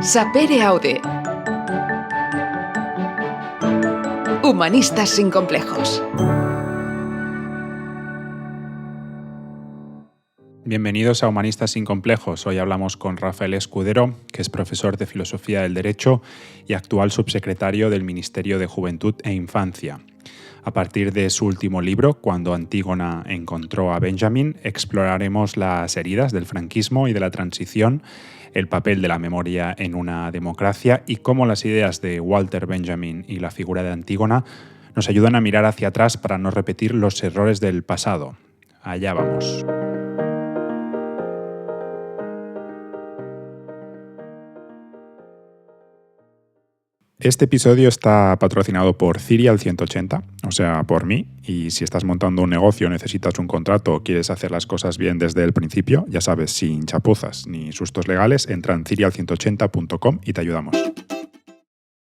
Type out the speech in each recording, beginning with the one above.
Sapere Aude. Humanistas sin complejos. Bienvenidos a Humanistas sin complejos. Hoy hablamos con Rafael Escudero, que es profesor de Filosofía del Derecho y actual subsecretario del Ministerio de Juventud e Infancia. A partir de su último libro, Cuando Antígona encontró a Benjamin, exploraremos las heridas del franquismo y de la transición, el papel de la memoria en una democracia y cómo las ideas de Walter Benjamin y la figura de Antígona nos ayudan a mirar hacia atrás para no repetir los errores del pasado. Allá vamos. Este episodio está patrocinado por Cirial 180, o sea, por mí, y si estás montando un negocio, necesitas un contrato o quieres hacer las cosas bien desde el principio, ya sabes, sin chapuzas ni sustos legales, entra en cirial180.com y te ayudamos.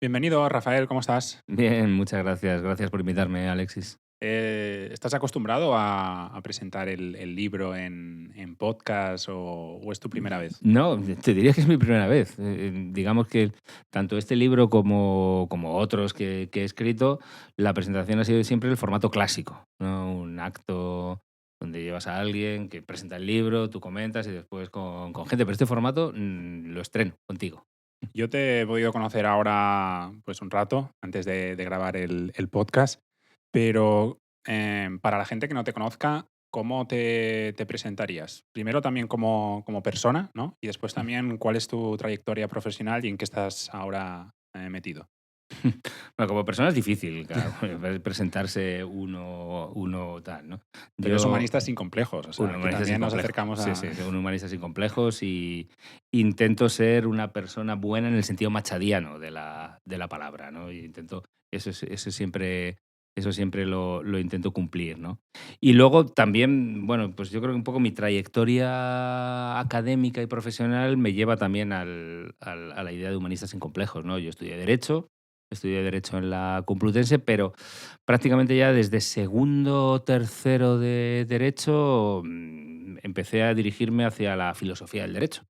Bienvenido, Rafael, ¿cómo estás? Bien, muchas gracias. Gracias por invitarme, Alexis. ¿Estás acostumbrado a presentar el libro en podcast o es tu primera vez? No, te diría que es mi primera vez. Digamos que tanto este libro como otros que he escrito, la presentación ha sido siempre el formato clásico, ¿no? Un acto donde llevas a alguien que presenta el libro, tú comentas y después con gente. Pero este formato lo estreno contigo. Yo te he podido conocer ahora pues un rato antes de grabar el podcast, pero para la gente que no te conozca, ¿cómo te presentarías? Primero también como persona, ¿no? Y después también cuál es tu trayectoria profesional y en qué estás ahora metido. Bueno, como persona es difícil, claro, presentarse uno tal, ¿no? Pero es Yo, humanista sin complejos, o Un sea, que humanista sin también nos complejos. acercamos Sí, a... sí, soy un humanista sin complejos y intento ser una persona buena en el sentido machadiano de la palabra, ¿no? Y intento, eso siempre lo intento cumplir, ¿no? Y luego también, bueno, pues yo creo que un poco mi trayectoria académica y profesional me lleva también a la idea de humanista sin complejos, ¿no? Yo estudié Derecho en la Complutense, pero prácticamente ya desde segundo o tercero de Derecho empecé a dirigirme hacia la filosofía del derecho,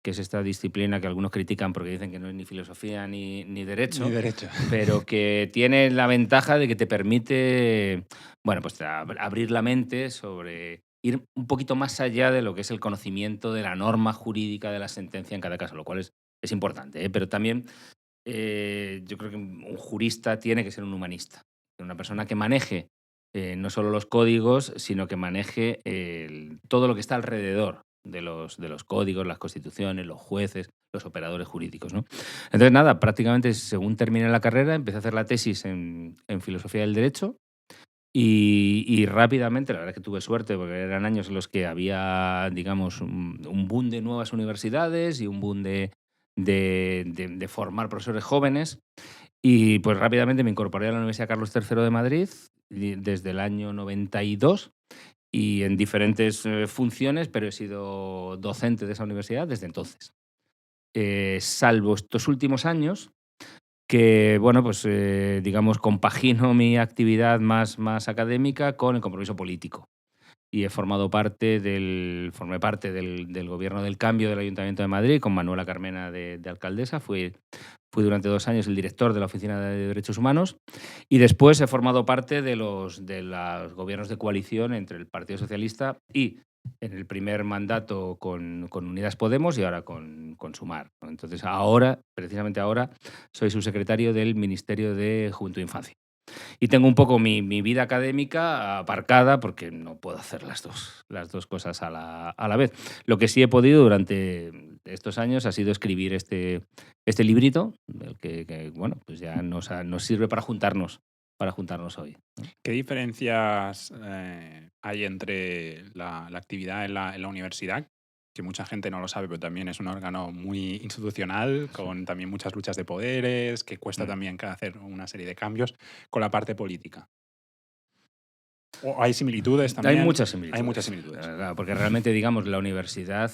que es esta disciplina que algunos critican porque dicen que no es ni filosofía ni Ni derecho, derecho. pero que tiene la ventaja de que te permite, bueno, pues abrir la mente sobre ir un poquito más allá de lo que es el conocimiento de la norma jurídica de la sentencia en cada caso, lo cual es importante, ¿eh? Pero también yo creo que un jurista tiene que ser un humanista, una persona que maneje no solo los códigos, sino que maneje todo lo que está alrededor de los códigos, las constituciones, los jueces, los operadores jurídicos, ¿no? Entonces, nada, prácticamente según terminé la carrera, empecé a hacer la tesis en filosofía del derecho y rápidamente, la verdad es que tuve suerte porque eran años en los que había, digamos, un boom de nuevas universidades y un boom de formar profesores jóvenes. Y pues rápidamente me incorporé a la Universidad Carlos III de Madrid desde el año 92 y en diferentes funciones, pero he sido docente de esa universidad desde entonces. Salvo estos últimos años, que, bueno, pues digamos, compagino mi actividad más académica con el compromiso político. Y formé parte del Gobierno del Cambio del Ayuntamiento de Madrid con Manuela Carmena de alcaldesa. Fui durante 2 años el director de la Oficina de Derechos Humanos y después he formado parte de los gobiernos de coalición entre el Partido Socialista y en el primer mandato con Unidas Podemos y ahora con Sumar, ¿no? Entonces precisamente ahora, soy subsecretario del Ministerio de Juventud e Infancia. Y tengo un poco mi vida académica aparcada porque no puedo hacer las dos cosas a la vez. Lo que sí he podido durante estos años ha sido escribir este librito, el que, bueno, pues ya nos sirve para juntarnos hoy, ¿no? ¿Qué diferencias hay entre la actividad en la universidad, que mucha gente no lo sabe, pero también es un órgano muy institucional, con también muchas luchas de poderes, que cuesta Mm. también hacer una serie de cambios, con la parte política? ¿O hay similitudes Hay también? muchas Hay muchas similitudes, similitudes. claro, porque realmente, digamos, en la universidad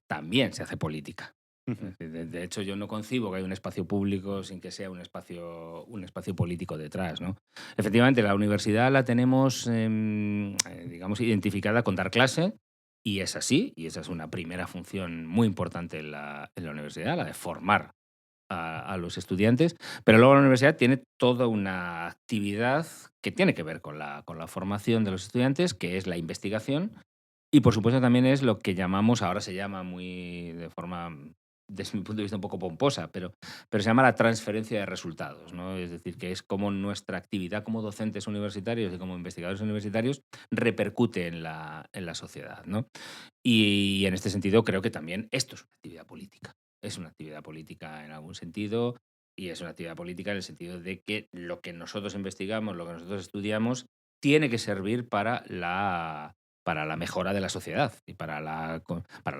también se hace política. Ujú. De hecho, yo no concibo que haya un espacio público sin que sea un espacio político detrás, ¿no? Efectivamente, la universidad la tenemos, digamos, identificada con dar clase Y es así, y esa es una primera función muy importante en la universidad, la de formar a los estudiantes, pero luego la universidad tiene toda una actividad que tiene que ver con la formación de los estudiantes, que es la investigación, y por supuesto también es lo que llamamos, ahora se llama muy de forma, desde mi punto de vista, un poco pomposa, pero se llama la transferencia de resultados, ¿no? Es decir, que es como nuestra actividad como docentes universitarios y como investigadores universitarios repercute en la sociedad, ¿no? Y en este sentido creo que también esto es una actividad política. Es una actividad política en algún sentido y es una actividad política en el sentido de que lo que nosotros investigamos, lo que nosotros estudiamos, tiene que servir para la mejora de la sociedad. Y para la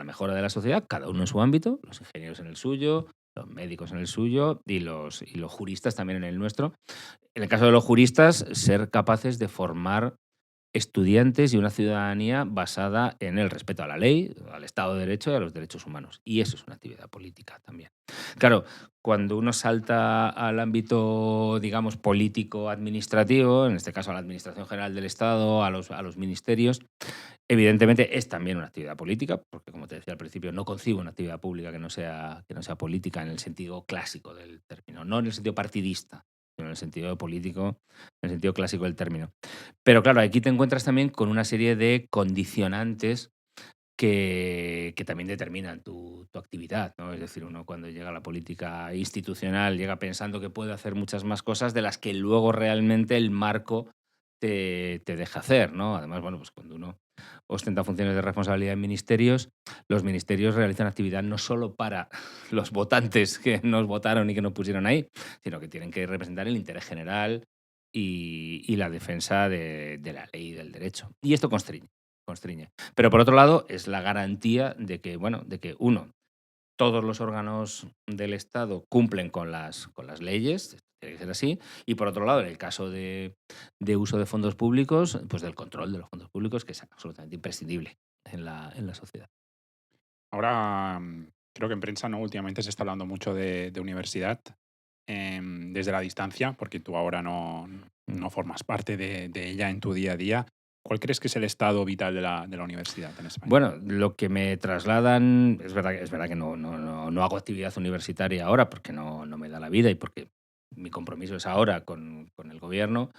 mejora de la sociedad, cada uno en su ámbito, los ingenieros en el suyo, los médicos en el suyo y los juristas también en el nuestro. En el caso de los juristas, ser capaces de formar estudiantes y una ciudadanía basada en el respeto a la ley, al Estado de Derecho y a los derechos humanos. Y eso es una actividad política también. Claro, cuando uno salta al ámbito, digamos, político-administrativo, en este caso a la Administración General del Estado, a los ministerios, evidentemente es también una actividad política, porque como te decía al principio, no concibo una actividad pública que no sea política en el sentido clásico del término, no en el sentido partidista, sino en el sentido político, en el sentido clásico del término. Pero claro, aquí te encuentras también con una serie de condicionantes que también determinan tu actividad, ¿no? Es decir, uno cuando llega a la política institucional llega pensando que puede hacer muchas más cosas de las que luego realmente el marco te deja hacer, ¿no? Además, bueno, pues cuando uno ostenta funciones de responsabilidad en ministerios, los ministerios realizan actividad no solo para los votantes que nos votaron y que nos pusieron ahí, sino que tienen que representar el interés general y la defensa de la ley y del derecho. Y esto constriñe. Pero por otro lado, es la garantía de que, bueno, de que uno, todos los órganos del Estado cumplen con las leyes, tiene que ser así, y por otro lado, en el caso de uso de fondos públicos, pues del control de los fondos públicos, que es absolutamente imprescindible en la sociedad. Ahora, creo que en prensa, ¿no? Últimamente se está hablando mucho de universidad desde la distancia, porque tú ahora no formas parte de ella en tu día a día. ¿Cuál crees que es el estado vital de la universidad en España? Bueno, lo que me trasladan, es verdad que no hago actividad universitaria ahora porque no me da la vida y porque mi compromiso es ahora con el gobierno,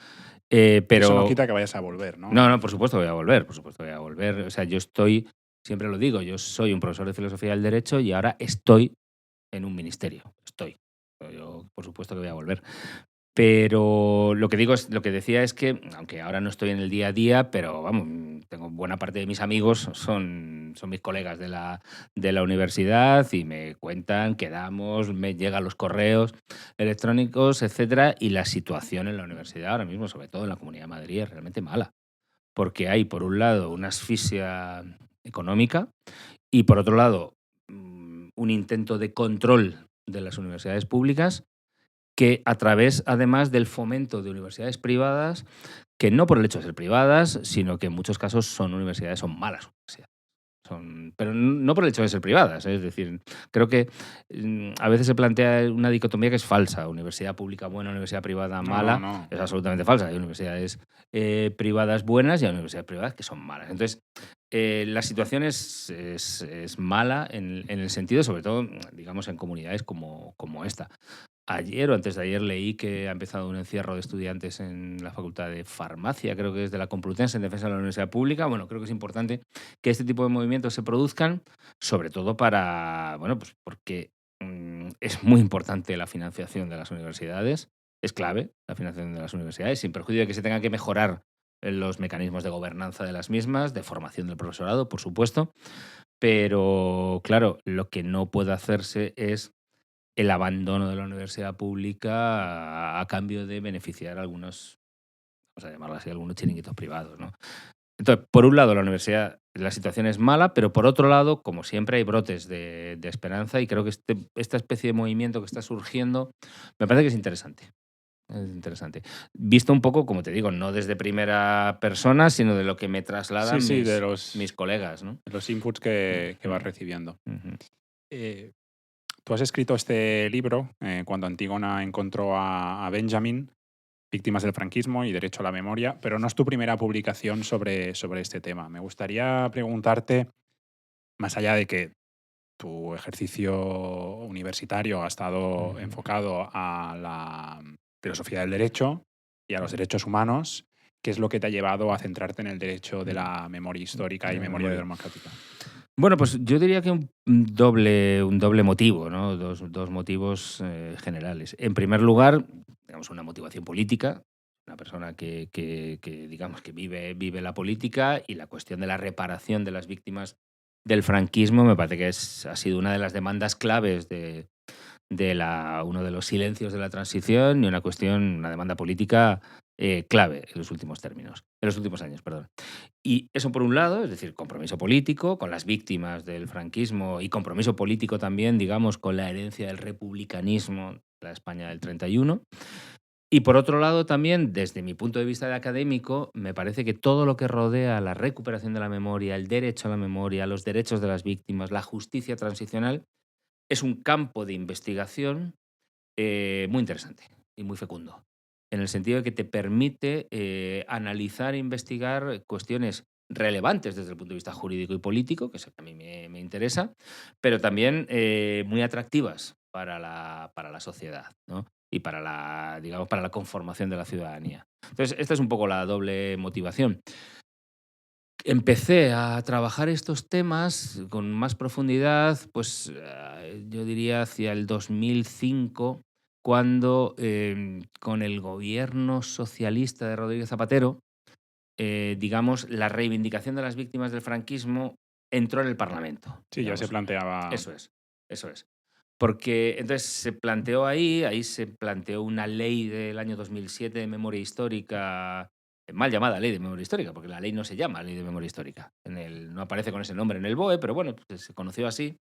Eso no pero quita que vayas a volver, ¿no? no, por supuesto voy a volver, por supuesto voy a volver. O sea, yo estoy, siempre lo digo, yo soy un profesor de filosofía del derecho y ahora estoy en un ministerio. Yo, por supuesto que voy a volver. Pero lo que decía es que, aunque ahora no estoy en el día a día, pero vamos, tengo buena parte de mis amigos son mis colegas de la universidad y me cuentan, quedamos, me llegan los correos electrónicos, etcétera, y la situación en la universidad ahora mismo, sobre todo en la Comunidad de Madrid, es realmente mala. Porque hay, por un lado, una asfixia económica y, por otro lado, un intento de control de las universidades públicas que a través, además del fomento de universidades privadas, que no por el hecho de ser privadas, sino que en muchos casos son malas universidades. Pero no por el hecho de ser privadas, es decir, creo que a veces se plantea una dicotomía que es falsa, universidad pública buena, universidad privada No, no, mala, no. es absolutamente falsa. Hay universidades privadas buenas y hay universidades privadas que son malas. Entonces, la situación es mala en el sentido, sobre todo, digamos, en comunidades como esta. Ayer o antes de ayer leí que ha empezado un encierro de estudiantes en la Facultad de Farmacia, creo que es de la Complutense, en defensa de la universidad pública. Bueno, creo que es importante que este tipo de movimientos se produzcan, sobre todo bueno, pues porque es muy importante la financiación de las universidades, es clave la financiación de las universidades, sin perjuicio de que se tengan que mejorar los mecanismos de gobernanza de las mismas, de formación del profesorado, por supuesto, pero claro, lo que no puede hacerse es el abandono de la universidad pública a cambio de beneficiar a algunos, vamos a llamarlo así, algunos chiringuitos privados, ¿no? Entonces, por un lado, la situación es mala, pero por otro lado, como siempre, hay brotes de esperanza y creo que esta especie de movimiento que está surgiendo me parece que es interesante. Es interesante. Visto un poco, como te digo, no desde primera persona, sino de lo que me Sí, trasladan sí, de mis colegas, ¿no? los inputs que vas Ujú, recibiendo. ujú. Eh, Tú has escrito este libro cuando Antígona encontró a Benjamin. Víctimas del franquismo y derecho a la memoria, pero no es tu primera publicación sobre este tema. Me gustaría preguntarte, más allá de que tu ejercicio universitario ha estado enfocado a la filosofía del derecho y a los derechos humanos, ¿qué es lo que te ha llevado a centrarte en el derecho de la memoria histórica y De la memoria memoria. democrática? Bueno, pues yo diría que un doble motivo, ¿no? Dos motivos generales. En primer lugar, digamos, una motivación política, una persona que digamos, que vive la política, y la cuestión de la reparación de las víctimas del franquismo me parece que ha sido una de las demandas claves uno de los silencios de la transición, y una demanda política clave en los últimos años, perdón. Y eso por un lado, es decir, compromiso político con las víctimas del franquismo, y compromiso político también, digamos, con la herencia del republicanismo, la España del 31. Y por otro lado también, desde mi punto de vista de académico, me parece que todo lo que rodea la recuperación de la memoria, el derecho a la memoria, los derechos de las víctimas, la justicia transicional, es un campo de investigación muy interesante y muy fecundo, en el sentido de que te permite analizar e investigar cuestiones relevantes desde el punto de vista jurídico y político, que es lo que a mí me interesa, pero también muy atractivas para la sociedad, ¿no? Y digamos, para la conformación de la ciudadanía. Entonces, esta es un poco la doble motivación. Empecé a trabajar estos temas con más profundidad, pues yo diría hacia el 2005, cuando con el gobierno socialista de Rodríguez Zapatero, digamos, la reivindicación de las víctimas del franquismo entró en el Parlamento, Sí, ya se digamos. planteaba. Eso es, eso es. Porque entonces se planteó ahí se planteó una ley del año 2007 de memoria histórica, mal llamada ley de memoria histórica, porque la ley no se llama ley de memoria histórica. No aparece con ese nombre en el BOE, pero bueno, pues se conoció así.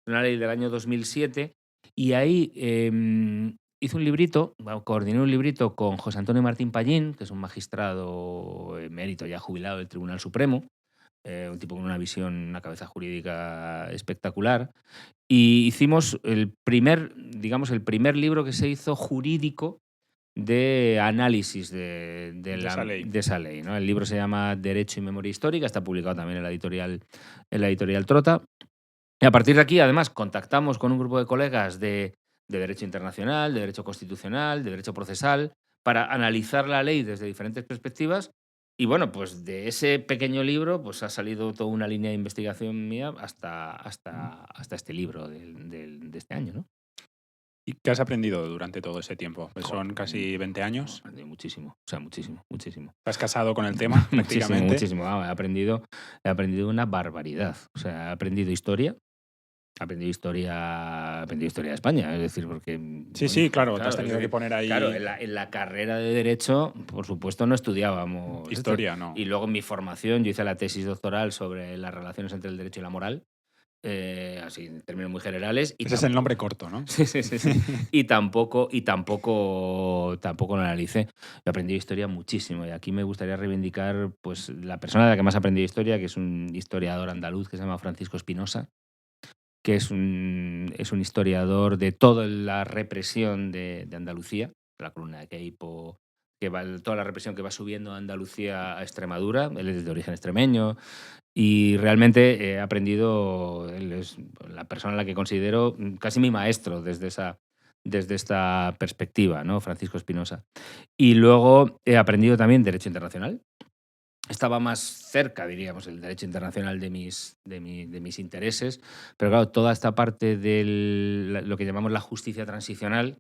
Una ley del año 2007. Y ahí hice un librito, bueno, coordiné un librito con José Antonio Martín Pallín, que es un magistrado emérito ya jubilado del Tribunal Supremo, un tipo con una visión, una cabeza jurídica espectacular. Y hicimos digamos, el primer libro que se hizo jurídico de análisis de esa ley, ¿no? El libro se llama Derecho y Memoria Histórica, está publicado también en la editorial Trota. Y a partir de aquí, además, contactamos con un grupo de colegas de Derecho Internacional, de Derecho Constitucional, de Derecho Procesal, para analizar la ley desde diferentes perspectivas. Y bueno, pues de ese pequeño libro pues ha salido toda una línea de investigación mía hasta este libro de este año, ¿no? ¿Y qué has aprendido durante todo ese tiempo? Pues Joder, son casi 20 años. he aprendido muchísimo, o sea, muchísimo, muchísimo. ¿Te has casado con el tema Muchísimo, prácticamente? muchísimo. Vamos, he aprendido una barbaridad. O sea, he aprendido historia. He aprendido historia de España, es decir, porque, Sí, bueno, sí, claro, te has claro, es tenido que decir, poner ahí claro, en la carrera de Derecho, por supuesto, no estudiábamos esto. historia, ¿no? Y luego en mi formación, yo hice la tesis doctoral sobre las relaciones entre el derecho y la moral, así en términos muy generales. Ese es el nombre corto, ¿no? Sí, sí, sí, sí. Y tampoco lo analicé. He aprendido historia muchísimo, y aquí me gustaría reivindicar pues la persona de la que más he aprendido historia, que es un historiador andaluz que se llama Francisco Espinosa, que es un historiador de toda la represión de Andalucía, la columna de Queipo, toda la represión que va subiendo a Andalucía a Extremadura. Él es de origen extremeño, y realmente he aprendido, él es la persona a la que considero casi mi maestro desde esta perspectiva, ¿no? Francisco Espinosa. Y luego he aprendido también Derecho Internacional. Estaba más cerca, diríamos, el derecho internacional de mis intereses, pero claro, toda esta parte de lo que llamamos la justicia transicional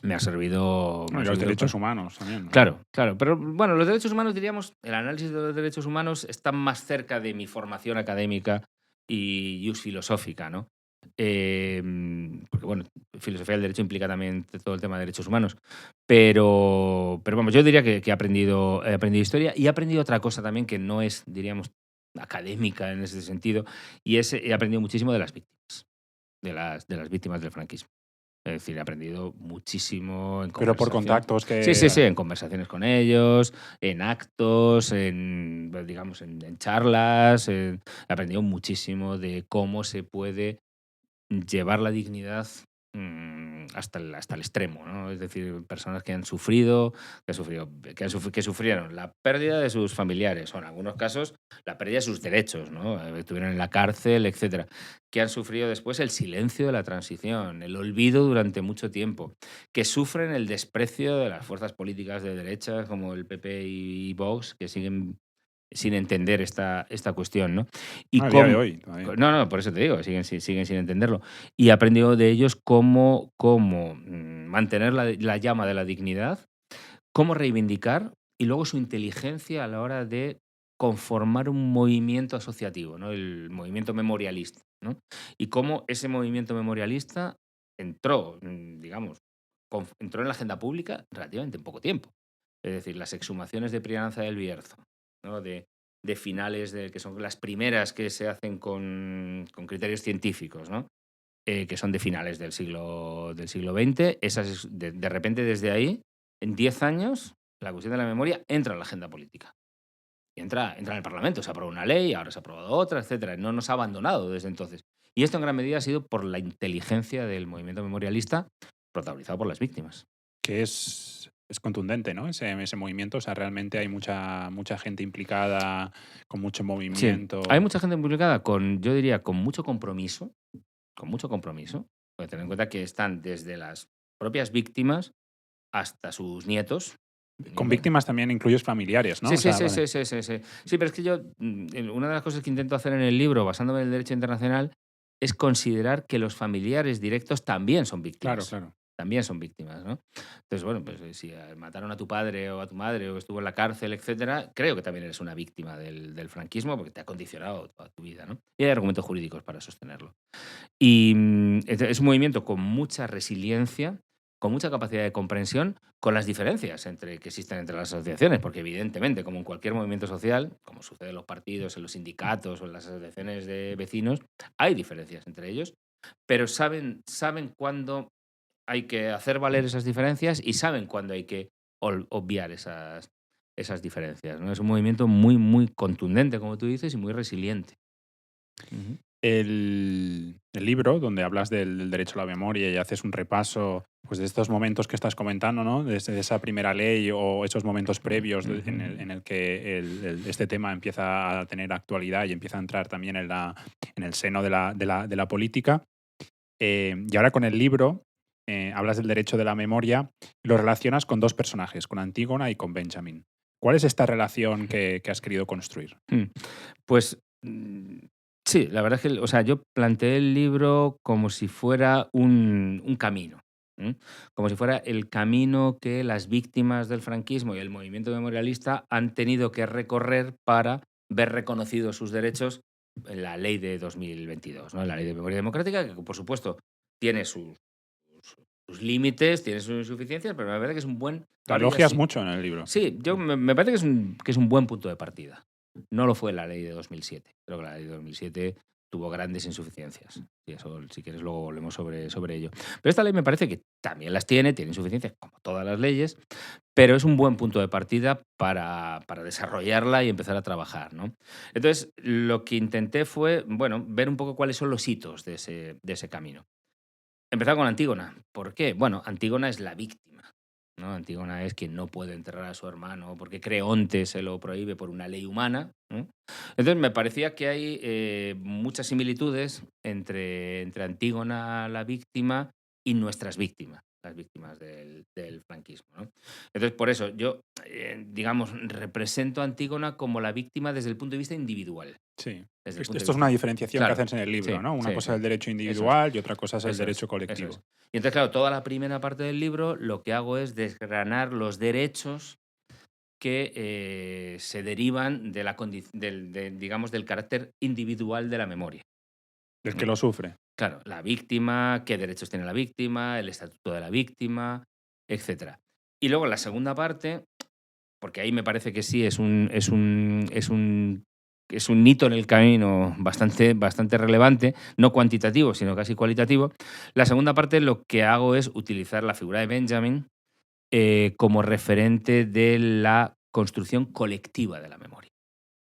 me ha servido. No, y los derechos humanos también, ¿no? Claro, claro. Pero bueno, los derechos humanos, diríamos, el análisis de los derechos humanos está más cerca de mi formación académica y filosófica, ¿no? Porque, bueno, filosofía del derecho implica también todo el tema de derechos humanos. Pero vamos, yo diría que he aprendido historia, y he aprendido otra cosa también que no es, diríamos, académica en ese sentido, y he aprendido muchísimo de las víctimas, de las víctimas del franquismo. Es decir, he aprendido muchísimo en Pero por conversación. contactos que... Sí, sí, sí, en conversaciones con ellos, en actos, digamos, en charlas. He aprendido muchísimo de cómo se puede llevar la dignidad hasta el extremo, ¿no? Es decir, personas que han sufrido, que sufrieron la pérdida de sus familiares, o en algunos casos la pérdida de sus derechos, ¿no? Estuvieron en la cárcel, etcétera, que han sufrido después el silencio de la transición, el olvido durante mucho tiempo, que sufren el desprecio de las fuerzas políticas de derecha como el PP y Vox, que siguen sin entender esta cuestión, ¿no? Y A día de cómo, hoy, todavía. no, por eso te digo, siguen sin entenderlo. Y he aprendido de ellos cómo mantener la llama de la dignidad, cómo reivindicar y luego su inteligencia a la hora de conformar un movimiento asociativo, ¿no? El movimiento memorialista, ¿no? Y cómo ese movimiento memorialista entró, digamos, entró en la agenda pública relativamente en poco tiempo. Es decir, las exhumaciones de Prianza del Bierzo, ¿no? De finales, que son las primeras que se hacen con criterios científicos, ¿no? Que son de finales del siglo XX. Esas, de repente, desde ahí, en 10 años, la cuestión de la memoria entra en la agenda política. Y entra en el Parlamento. Se aprueba una ley, ahora se ha aprobado otra, etcétera. No nos ha abandonado desde entonces. Y esto en gran medida ha sido por la inteligencia del movimiento memorialista protagonizado por las víctimas. Que es contundente, ¿no? Ese movimiento. O sea, realmente hay mucha gente implicada, con mucho Sí, movimiento. hay mucha gente implicada yo diría, con mucho compromiso, porque tener en cuenta que están desde las propias víctimas hasta sus nietos. Con víctimas también incluyes familiares, ¿no? Sí, O sí, sea, sí, vale. sí, sí, sí, sí. Sí, pero es que yo, una de las cosas que intento hacer en el libro, basándome en el derecho internacional, es considerar que los familiares directos también son Claro, víctimas. claro. También son víctimas, ¿no? Entonces, bueno, pues si mataron a tu padre o a tu madre o estuvo en la cárcel, etcétera, creo que también eres una víctima del franquismo porque te ha condicionado toda tu vida, ¿no? Y hay argumentos jurídicos para sostenerlo. Y es un movimiento con mucha resiliencia, con mucha capacidad de comprensión, con las diferencias que existen entre las asociaciones, porque evidentemente, como en cualquier movimiento social, como sucede en los partidos, en los sindicatos o en las asociaciones de vecinos, hay diferencias entre ellos, pero saben cuándo hay que hacer valer esas diferencias y saben cuándo hay que obviar esas diferencias, ¿no? Es un movimiento muy, muy contundente, como tú dices, y muy resiliente. Ujú. El libro, donde hablas del derecho a la memoria y haces un repaso pues, de estos momentos que estás comentando, ¿no? Desde esa primera ley o esos momentos previos en el que este tema empieza a tener actualidad y empieza a entrar también en el seno de la política. Y ahora con el libro hablas del derecho de la memoria y lo relacionas con dos personajes, con Antígona y con Benjamin. ¿Cuál es esta relación que has querido construir? Pues sí, la verdad es que, o sea, yo planteé el libro como si fuera un camino, como si fuera el camino que las víctimas del franquismo y el movimiento memorialista han tenido que recorrer para ver reconocidos sus derechos en la ley de 2022, ¿no? En la ley de memoria democrática, que por supuesto tiene sus límites, tiene sus insuficiencias, pero me parece que es un buen... Lo Ahora ya elogias sí. mucho en el libro. Sí, me parece que es un buen punto de partida. No lo fue la ley de 2007. Creo que la ley de 2007 tuvo grandes insuficiencias. Y eso, si quieres, luego volvemos sobre ello. Pero esta ley me parece que también tiene insuficiencias, como todas las leyes, pero es un buen punto de partida para desarrollarla y empezar a trabajar, ¿no? Entonces, lo que intenté fue, bueno, ver un poco cuáles son los hitos de ese camino. Empezar con Antígona. ¿Por qué? Bueno, Antígona es la víctima, ¿no? Antígona es quien no puede enterrar a su hermano porque Creonte se lo prohíbe por una ley humana, ¿no? Entonces me parecía que hay muchas similitudes entre Antígona, la víctima, y nuestras víctimas, las víctimas del franquismo, ¿no? Entonces, por eso yo, digamos, represento a Antígona como la víctima desde el punto de vista individual. Sí. Desde el Esto punto de es una vista. diferenciación que Claro, haces en el libro, sí, ¿no? Una sí, cosa sí. es el derecho Eso es. individual y otra cosa es el Eso derecho es, eso es. colectivo. Y entonces, claro, toda la primera parte del libro lo que hago es desgranar los derechos que se derivan digamos, del carácter individual de la memoria. El que lo sufre. Claro, la víctima, qué derechos tiene la víctima, el estatuto de la víctima, etcétera. Y luego la segunda parte, porque ahí me parece que sí es un hito en el camino bastante relevante, no cuantitativo, sino casi cualitativo. La segunda parte lo que hago es utilizar la figura de Benjamin como referente de la construcción colectiva de la memoria.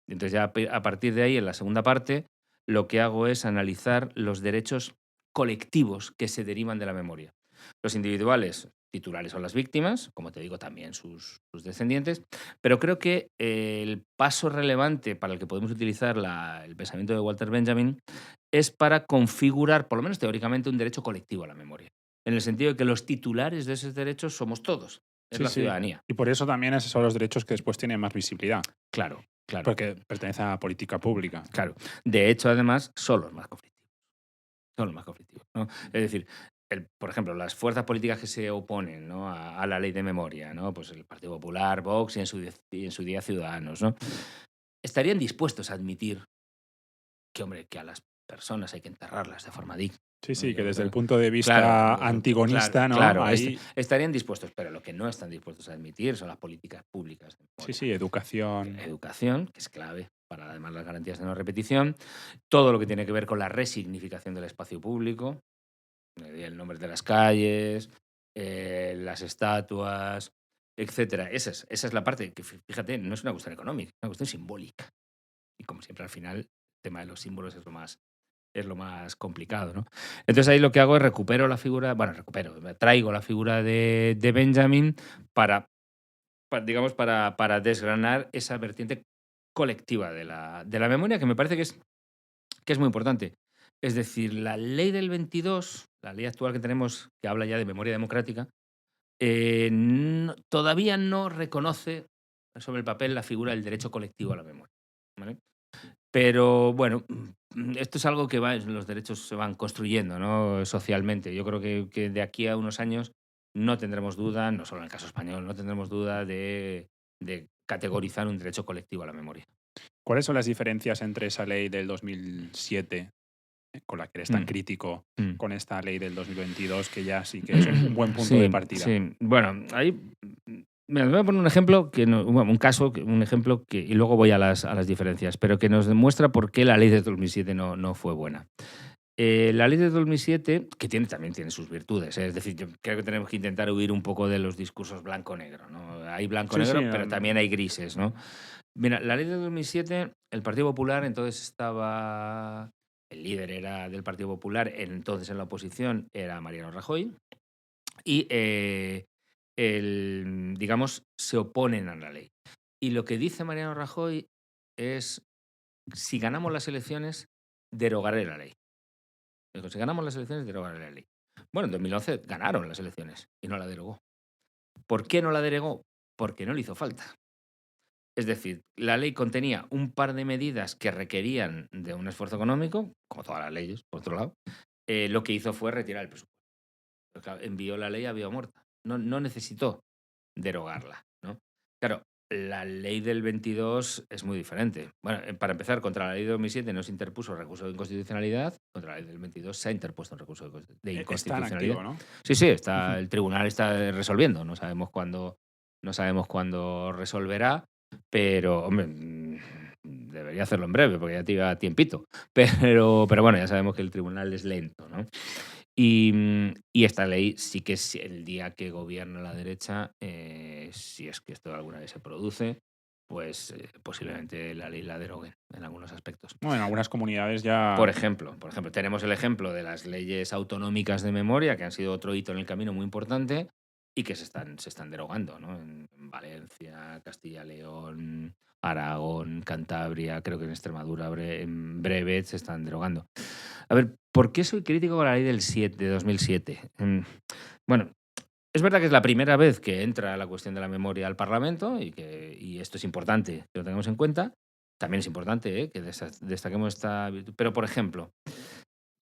Entonces ya a partir de ahí, en la segunda parte, lo que hago es analizar los derechos colectivos que se derivan de la memoria. Los individuales titulares son las víctimas, como te digo, también sus descendientes, pero creo que el paso relevante para el que podemos utilizar el pensamiento de Walter Benjamin es para configurar, por lo menos teóricamente, un derecho colectivo a la memoria, en el sentido de que los titulares de esos derechos somos todos, es Sí, la sí. ciudadanía. Y por eso también esos son los derechos que después tienen más visibilidad, Claro, claro, porque pertenecen a la política pública. claro. De hecho, además, son los más conflictivos. Son los más conflictivos, ¿no? Es decir, por ejemplo, las fuerzas políticas que se oponen, ¿no?, a la ley de memoria, ¿no? Pues el Partido Popular, Vox y en su día Ciudadanos, ¿no? Estarían dispuestos a admitir que, hombre, que a las personas hay que enterrarlas de forma digna, Sí, ¿no? sí, que Yo desde el creo, punto de claro, vista claro, antigonista, ¿no? claro, Ahí, estarían dispuestos, pero lo que no están dispuestos a admitir son las políticas públicas de sí, memoria. sí, educación. Educación, que es clave para además las garantías de no repetición, todo lo que tiene que ver con la resignificación del espacio público, el nombre de las calles, las estatuas, etcétera. Esa es la parte que, fíjate, no es una cuestión económica, es una cuestión simbólica. Y como siempre, al final, el tema de los símbolos es lo más complicado, ¿no? Entonces ahí lo que hago es traigo la figura de Benjamin digamos, para desgranar esa vertiente colectiva de la memoria, que me parece que es muy importante. Es decir, la ley del 22, la ley actual que tenemos, que habla ya de memoria democrática, todavía no reconoce sobre el papel la figura del derecho colectivo a la memoria, ¿vale? Pero bueno, esto es algo que los derechos se van construyendo, ¿no?, socialmente. Yo creo que de aquí a unos años no tendremos duda, no solo en el caso español, no tendremos duda de categorizar un derecho colectivo a la memoria. ¿Cuáles son las diferencias entre esa ley del 2007, con la que eres tan Mm, crítico, mm. con esta ley del 2022, que ya sí que es un buen punto de Sí, partida? sí. Bueno, ahí mira, te voy a poner un ejemplo bueno, un caso, un ejemplo y luego voy a las diferencias, pero que nos demuestra por qué la ley de 2007 no fue buena. La ley de 2007, que también tiene sus virtudes, ¿eh? Es decir, yo creo que tenemos que intentar huir un poco de los discursos blanco-negro, ¿no? Hay Sí, sí, blanco-negro, pero también hay grises, ¿no? Mira, la ley de 2007, el Partido Popular entonces el líder era del Partido Popular, entonces en la oposición era Mariano Rajoy, y digamos, se oponen a la ley. Y lo que dice Mariano Rajoy es, si ganamos las elecciones, derogaré la ley. Dijo, si ganamos las elecciones, derogaré la ley. Bueno, en 2011 ganaron las elecciones y no la derogó. ¿Por qué no la derogó? Porque no le hizo falta. Es decir, la ley contenía un par de medidas que requerían de un esfuerzo económico, como todas las leyes, por otro lado. Lo que hizo fue retirar el presupuesto. Pero claro, envió la ley a vía muerta. No necesitó derogarla, ¿no? Claro, la ley del 22 es muy diferente. Bueno, para empezar, contra la ley de 2007 no se interpuso recurso de inconstitucionalidad, contra la ley del 22 se ha interpuesto un recurso de Está en inconstitucionalidad. activo, ¿no? Sí, sí, Ujú. el tribunal está resolviendo, no sabemos cuándo resolverá, pero, hombre, debería hacerlo en breve, porque ya te iba tiempito. Pero bueno, ya sabemos que el tribunal es lento, ¿no? Y esta ley sí que es el día que gobierna la derecha, si es que esto alguna vez se produce, pues posiblemente la ley la deroguen en algunos aspectos. Bueno, en algunas comunidades Por ya. ejemplo, tenemos el ejemplo de las leyes autonómicas de memoria, que han sido otro hito en el camino muy importante y que se están derogando, ¿no? En Valencia, Castilla-León, Aragón, Cantabria, creo que en Extremadura en breve se están derogando. A ver, ¿por qué soy crítico con la ley de 2007? Bueno, es verdad que es la primera vez que entra la cuestión de la memoria al Parlamento y esto es importante que lo tengamos en cuenta. También es importante, que destaquemos esta virtud. Pero, por ejemplo,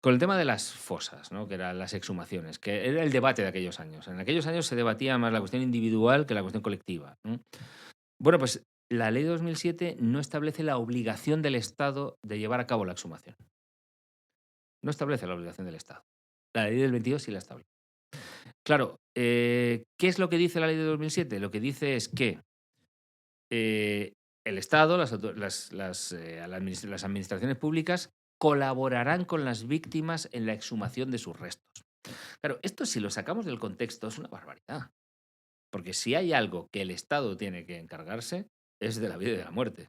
con el tema de las fosas, ¿no?, que eran las exhumaciones, que era el debate de aquellos años. En aquellos años se debatía más la cuestión individual que la cuestión colectiva, ¿no? Bueno, pues la ley de 2007 no establece la obligación del Estado de llevar a cabo la exhumación. No establece la obligación del Estado. La ley del 22 sí la establece. Claro, ¿qué es lo que dice la ley de 2007? Lo que dice es que el Estado, las administraciones públicas colaborarán con las víctimas en la exhumación de sus restos. Claro, esto si lo sacamos del contexto es una barbaridad. Porque si hay algo que el Estado tiene que encargarse es de la vida y de la muerte.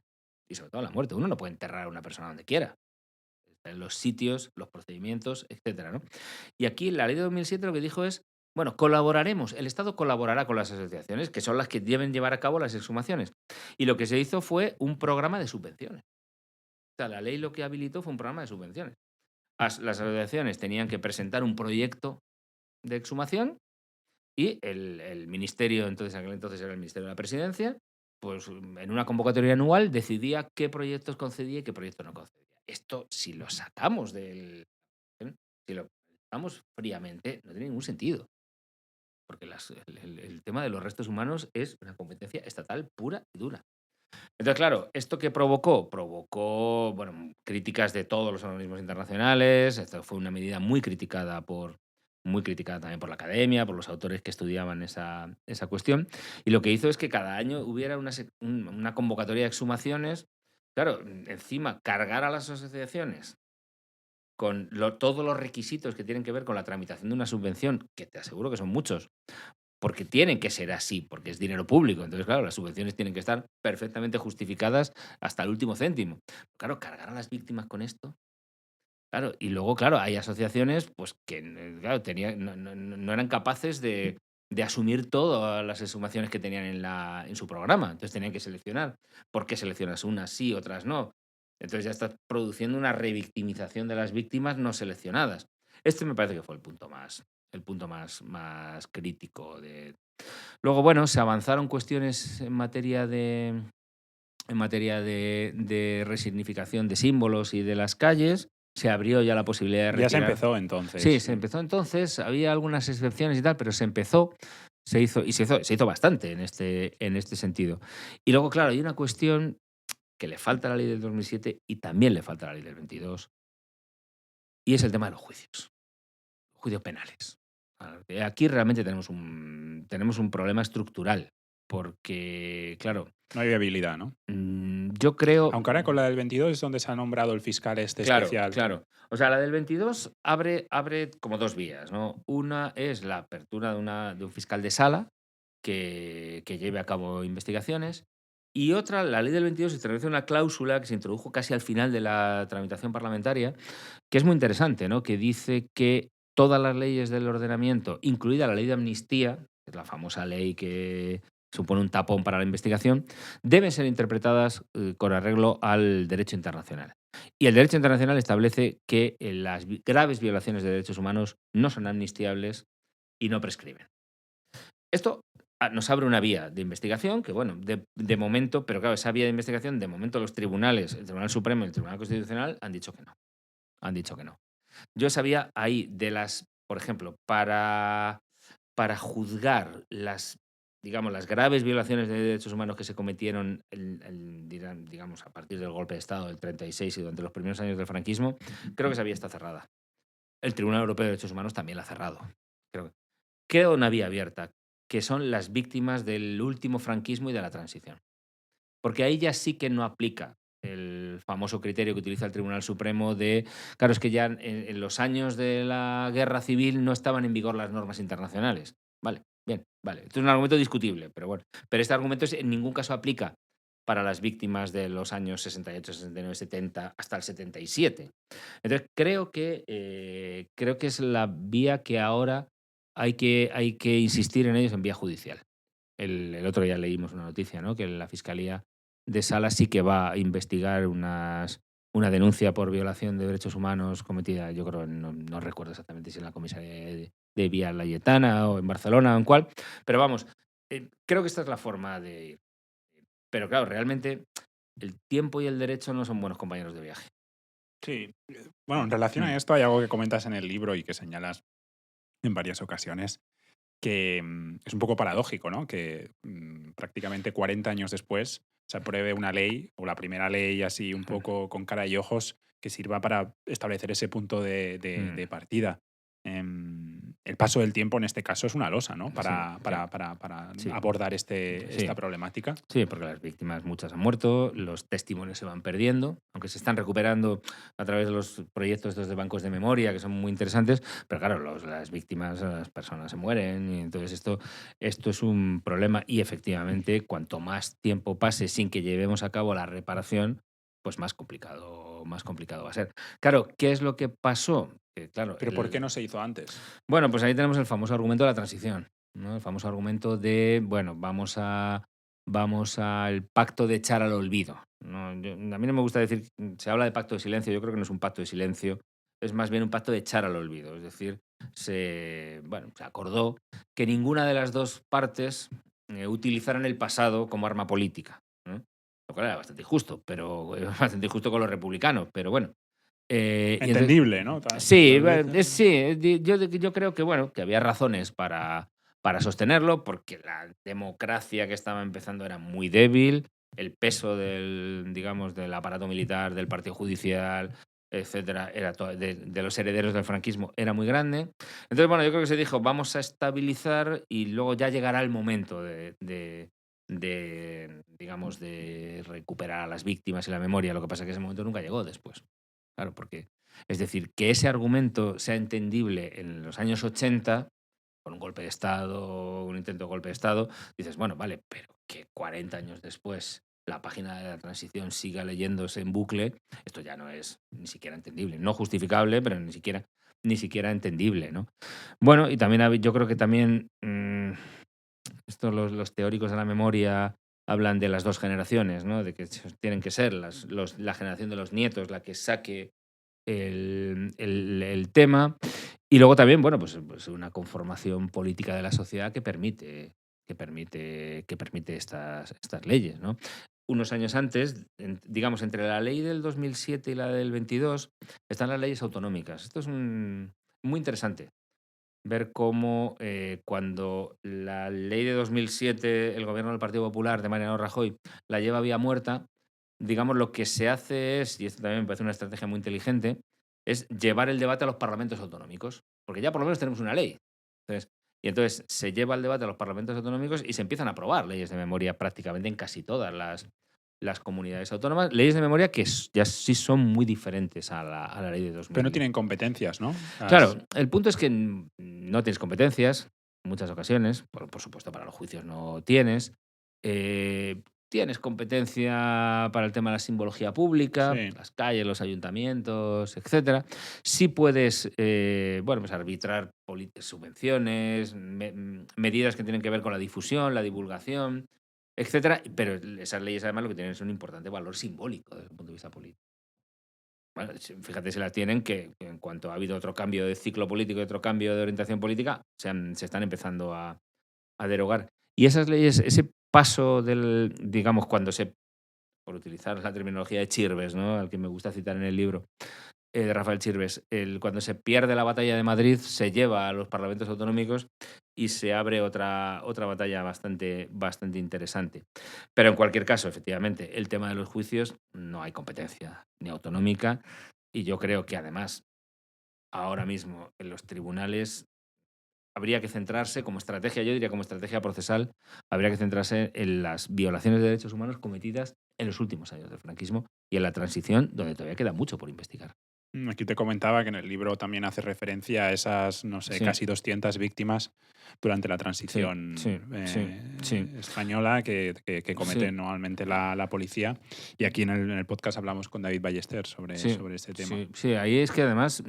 Y sobre todo la muerte. Uno no puede enterrar a una persona donde quiera. En los sitios, los procedimientos, etcétera, ¿no? Y aquí la ley de 2007 lo que dijo es Bueno, colaboraremos, el Estado colaborará con las asociaciones, que son las que deben llevar a cabo las exhumaciones. Y lo que se hizo fue un programa de subvenciones. O sea, la ley lo que habilitó fue un programa de subvenciones. Las asociaciones tenían que presentar un proyecto de exhumación y el ministerio, entonces, en aquel entonces era el Ministerio de la Presidencia, pues en una convocatoria anual decidía qué proyectos concedía y qué proyectos no concedía. Esto, si lo sacamos si lo sacamos fríamente, no tiene ningún sentido, porque el tema de los restos humanos es una competencia estatal pura y dura. Entonces, claro, ¿esto qué provocó? Provocó, bueno, críticas de todos los organismos internacionales. Esto fue una medida muy criticada también por la academia, por los autores que estudiaban esa cuestión. Y lo que hizo es que cada año hubiera una convocatoria de exhumaciones. Claro, encima, cargar a las asociaciones con todos los requisitos que tienen que ver con la tramitación de una subvención, que te aseguro que son muchos, porque tienen que ser así, porque es dinero público. Entonces, claro, las subvenciones tienen que estar perfectamente justificadas hasta el último céntimo. Claro, cargar a las víctimas con esto. Claro, y luego, claro, hay asociaciones pues que claro, no eran capaces de asumir todas las exhumaciones que tenían en su programa. Entonces tenían que seleccionar. ¿Por qué seleccionas unas sí, otras no? Entonces ya estás produciendo una revictimización de las víctimas no seleccionadas. Este me parece que fue el punto más crítico. Luego, bueno, se avanzaron cuestiones en materia de resignificación de símbolos y de las calles. Se abrió ya la posibilidad de Ya se retirar. empezó entonces. Sí, se empezó entonces. Había algunas excepciones y tal, pero se hizo bastante en este sentido. Y luego, claro, hay una cuestión que le falta a la ley del 2007 y también le falta a la ley del 22, y es el tema de los juicios penales. Aquí realmente tenemos un problema estructural, porque, claro, No hay viabilidad, ¿no? yo creo. Aunque ahora con la del 22 es donde se ha nombrado el fiscal Claro, especial. claro. O sea, la del 22 abre como dos vías, ¿no? Una es la apertura de un fiscal de sala que lleve a cabo investigaciones. Y otra, la ley del 22 establece una cláusula que se introdujo casi al final de la tramitación parlamentaria, que es muy interesante, ¿no? Que dice que todas las leyes del ordenamiento, incluida la ley de amnistía, que es la famosa ley que supone un tapón para la investigación, deben ser interpretadas con arreglo al derecho internacional. Y el derecho internacional establece que las graves violaciones de derechos humanos no son amnistiables y no prescriben. Esto nos abre una vía de investigación que, bueno, de momento, pero claro, esa vía de investigación, de momento los tribunales, el Tribunal Supremo y el Tribunal Constitucional han dicho que no. Han dicho que no. Yo sabía ahí por ejemplo, para juzgar digamos, las graves violaciones de derechos humanos que se cometieron, digamos, a partir del golpe de Estado del 36 y durante los primeros años del franquismo, creo que esa vía está cerrada. El Tribunal Europeo de Derechos Humanos también la ha cerrado. Creo una vía abierta, que son las víctimas del último franquismo y de la transición. Porque ahí ya sí que no aplica el famoso criterio que utiliza el Tribunal Supremo claro, es que ya en los años de la guerra civil no estaban en vigor las normas internacionales. Vale, bien, vale. Esto es un argumento discutible, pero bueno. Pero este argumento en ningún caso aplica para las víctimas de los años 68, 69, 70 hasta el 77. Entonces, creo que es la vía que ahora hay que insistir en ellos en vía judicial. El otro día leímos una noticia, ¿no? Que la Fiscalía de Sala sí que va a investigar una denuncia por violación de derechos humanos cometida, yo creo, no recuerdo exactamente si en la comisaría de Vía Layetana o en Barcelona o en cuál, pero vamos, creo que esta es la forma de ir. Pero claro, realmente el tiempo y el derecho no son buenos compañeros de viaje. Sí. Bueno, en relación a esto hay algo que comentas en el libro y que señalas en varias ocasiones, que es un poco paradójico, ¿no? Que prácticamente 40 años después se apruebe una ley, o la primera ley así un poco con cara y ojos, que sirva para establecer ese punto de partida. El paso del tiempo en este caso es una losa, ¿no? Para Sí. abordar Sí. esta problemática. Sí, porque las víctimas muchas han muerto, los testimonios se van perdiendo, aunque se están recuperando a través de los proyectos estos de bancos de memoria, que son muy interesantes, pero claro, las víctimas, las personas se mueren, y entonces esto es un problema, y efectivamente, cuanto más tiempo pase sin que llevemos a cabo la reparación, pues más complicado va a ser. Claro, ¿qué es lo que pasó? claro, ¿Pero por qué no se hizo antes? bueno, pues ahí tenemos el famoso argumento de la transición, ¿no? El famoso argumento de, bueno, vamos al pacto de echar al olvido, ¿no? A mí no me gusta decir, se habla de pacto de silencio, yo creo que no es un pacto de silencio, es más bien un pacto de echar al olvido. Es decir, bueno, se acordó que ninguna de las dos partes utilizaran el pasado como arma política, ¿no? Lo cual era bastante injusto, pero bastante injusto con los republicanos, pero bueno. Y entonces, Entendible, ¿no? sí, Tal vez. sí, yo creo que bueno, que había razones para sostenerlo, porque la democracia que estaba empezando era muy débil, el peso del, digamos, del aparato militar, del partido judicial, etcétera, de los herederos del franquismo era muy grande. Entonces, bueno, yo creo que se dijo, vamos a estabilizar y luego ya llegará el momento digamos, de recuperar a las víctimas y la memoria. Lo que pasa es que ese momento nunca llegó después. Claro, porque, es decir, que ese argumento sea entendible en los años 80, con un golpe de Estado, un intento de golpe de Estado, dices, bueno, vale, pero que 40 años después la página de la transición siga leyéndose en bucle, esto ya no es ni siquiera entendible. No justificable, pero ni siquiera entendible, ¿no? Bueno, y también yo creo que también esto los teóricos de la memoria hablan de las dos generaciones, ¿no? De que tienen que ser la generación de los nietos la que saque el tema. Y luego también, bueno, pues una conformación política de la sociedad que permite estas leyes, ¿no? Unos años antes, digamos, entre la ley del 2007 y la del 22, están las leyes autonómicas. Esto es muy interesante ver cómo cuando la ley de 2007, el gobierno del Partido Popular de Mariano Rajoy la lleva vía muerta, digamos, lo que se hace es, y esto también me parece una estrategia muy inteligente, es llevar el debate a los parlamentos autonómicos, porque ya por lo menos tenemos una ley. Y entonces se lleva el debate a los parlamentos autonómicos y se empiezan a aprobar leyes de memoria prácticamente en casi todas las comunidades autónomas, leyes de memoria que ya sí son muy diferentes a la ley de Pero no 2000. tienen competencias, ¿no? Claro, el punto es que no tienes competencias en muchas ocasiones, por supuesto para los juicios no tienes. Tienes competencia para el tema de la simbología pública, Sí. las calles, los ayuntamientos, etcétera. Sí puedes, bueno, pues arbitrar subvenciones, medidas que tienen que ver con la difusión, la divulgación, etcétera. Pero esas leyes además lo que tienen es un importante valor simbólico desde el punto de vista político. Bueno, fíjate si la tienen, que en cuanto ha habido otro cambio de ciclo político y otro cambio de orientación política, se están empezando a derogar. Y esas leyes, ese paso digamos, por utilizar la terminología de Chirves, ¿no? Al que me gusta citar en el libro, de Rafael Chirves, cuando se pierde la batalla de Madrid, se lleva a los parlamentos autonómicos y se abre otra batalla bastante, bastante interesante. Pero en cualquier caso, efectivamente, el tema de los juicios no hay competencia ni autonómica y yo creo que además ahora mismo en los tribunales habría que centrarse como estrategia, yo diría como estrategia procesal, habría que centrarse en las violaciones de derechos humanos cometidas en los últimos años del franquismo y en la transición, donde todavía queda mucho por investigar. Aquí te comentaba que en el libro también hace referencia a esas, no sé, Sí, casi 200 víctimas durante la sí, transición sí, sí, sí, española que comete sí, normalmente la policía. Y aquí en el podcast hablamos con David Ballester sí, sobre este tema. sí, sí. Ahí es que además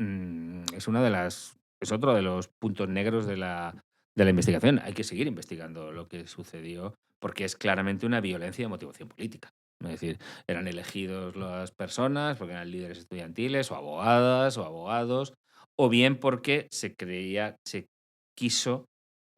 es otro de los puntos negros de la investigación. Hay que seguir investigando lo que sucedió porque es claramente una violencia de motivación política. Es decir, eran elegidos las personas porque eran líderes estudiantiles o abogadas o abogados, o bien porque se quiso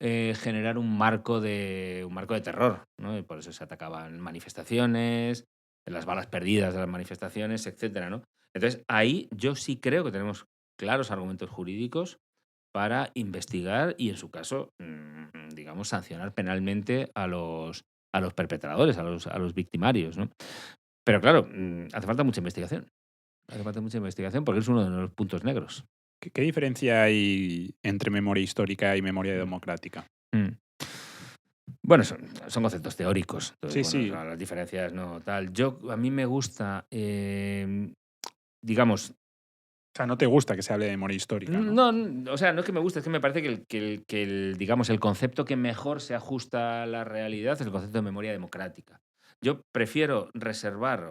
generar un marco de terror, ¿no? Y por eso se atacaban manifestaciones, las balas perdidas de las manifestaciones, etcétera, ¿no? Entonces, ahí yo sí creo que tenemos claros argumentos jurídicos para investigar y, en su caso, digamos, sancionar penalmente a los perpetradores, a los victimarios, ¿no? Pero claro, hace falta mucha investigación. Hace falta mucha investigación porque es uno de los puntos negros. ¿Qué diferencia hay entre memoria histórica y memoria Mm, democrática? mm. Bueno, son conceptos teóricos. Entonces, Sí, bueno, sí. las diferencias no tal. A mí me gusta, digamos, O sea, no te gusta que se hable de memoria histórica, ¿no? no, o sea, no es que me guste, es que me parece digamos, el concepto que mejor se ajusta a la realidad es el concepto de memoria democrática. Yo prefiero reservar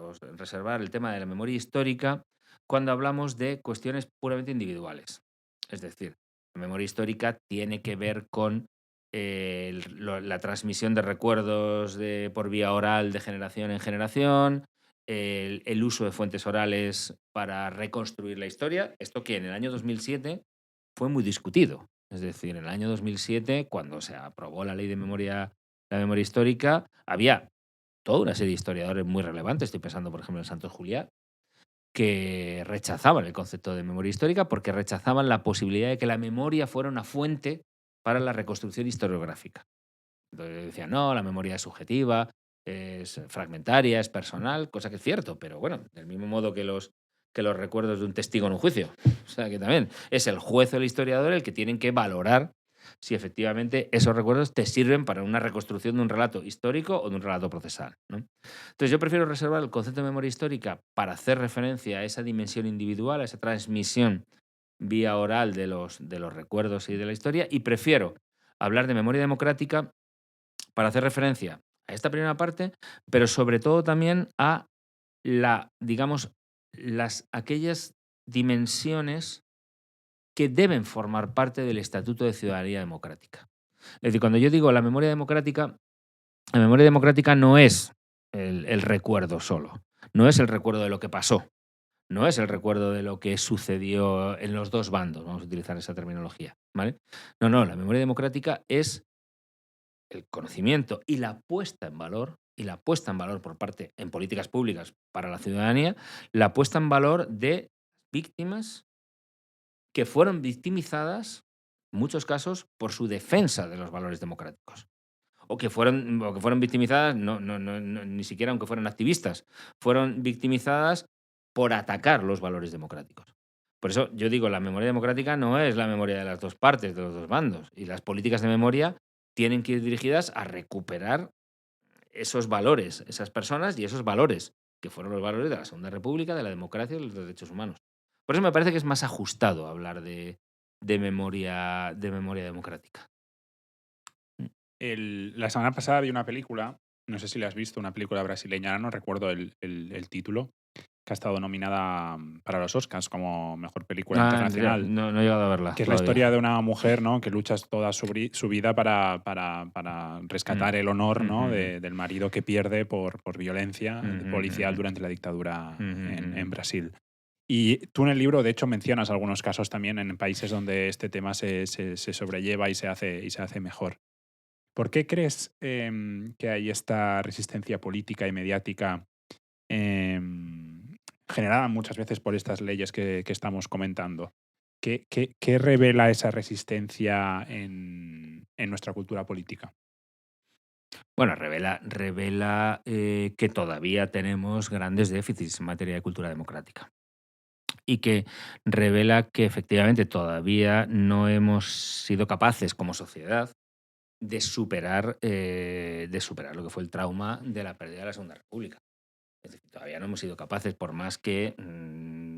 el tema de la memoria histórica cuando hablamos de cuestiones puramente individuales. Es decir, la memoria histórica tiene que ver con la transmisión de recuerdos por vía oral de generación en generación, el uso de fuentes orales para reconstruir la historia. Esto que en el año 2007 fue muy discutido. Es decir, en el año 2007, cuando se aprobó la ley de memoria, la memoria histórica, había toda una serie de historiadores muy relevantes. Estoy pensando, por ejemplo, en Santos Juliá, que rechazaban el concepto de memoria histórica porque rechazaban la posibilidad de que la memoria fuera una fuente para la reconstrucción historiográfica. Entonces decían, no, la memoria es subjetiva, es fragmentaria, es personal, cosa que es cierto, pero bueno, del mismo modo que los recuerdos de un testigo en un juicio. O sea que también es el juez o el historiador el que tienen que valorar si efectivamente esos recuerdos te sirven para una reconstrucción de un relato histórico o de un relato procesal, ¿no? Entonces yo prefiero reservar el concepto de memoria histórica para hacer referencia a esa dimensión individual, a esa transmisión vía oral de los recuerdos y de la historia, y prefiero hablar de memoria democrática para hacer referencia a esta primera parte, pero sobre todo también a digamos, aquellas dimensiones que deben formar parte del Estatuto de Ciudadanía Democrática. Es decir, cuando yo digo la memoria democrática no es el recuerdo solo, no es el recuerdo de lo que pasó, no es el recuerdo de lo que sucedió en los dos bandos, vamos a utilizar esa terminología, ¿vale? No, no, la memoria democrática es el conocimiento y la puesta en valor por parte en políticas públicas para la ciudadanía, la puesta en valor de víctimas que fueron victimizadas, en muchos casos, por su defensa de los valores democráticos. O que fueron victimizadas, ni siquiera aunque fueran activistas, fueron victimizadas por atacar los valores democráticos. Por eso yo digo, la memoria democrática no es la memoria de las dos partes, de los dos bandos. Y las políticas de memoria tienen que ir dirigidas a recuperar esos valores, esas personas y esos valores, que fueron los valores de la Segunda República, de la democracia y de los derechos humanos. Por eso me parece que es más ajustado hablar de memoria democrática. La semana pasada vi una película, no sé si la has visto, una película brasileña, no recuerdo el título, que ha estado nominada para los Oscars como mejor película Ah, ya, internacional, no he llegado a verla que es la todavía. historia de una mujer, ¿no?, que lucha toda su vida para rescatar el honor, ¿no?, del marido que pierde por violencia policial durante la dictadura en Brasil. Y tú en el libro, de hecho, mencionas algunos casos también en países donde este tema se sobrelleva y se hace mejor. ¿Por qué crees que hay esta resistencia política y mediática generada muchas veces por estas leyes que estamos comentando? ¿Qué revela esa resistencia en nuestra cultura política? Bueno, revela que todavía tenemos grandes déficits en materia de cultura democrática y que revela que efectivamente todavía no hemos sido capaces como sociedad de superar lo que fue el trauma de la pérdida de la Segunda República. Es decir, todavía no hemos sido capaces, por más que,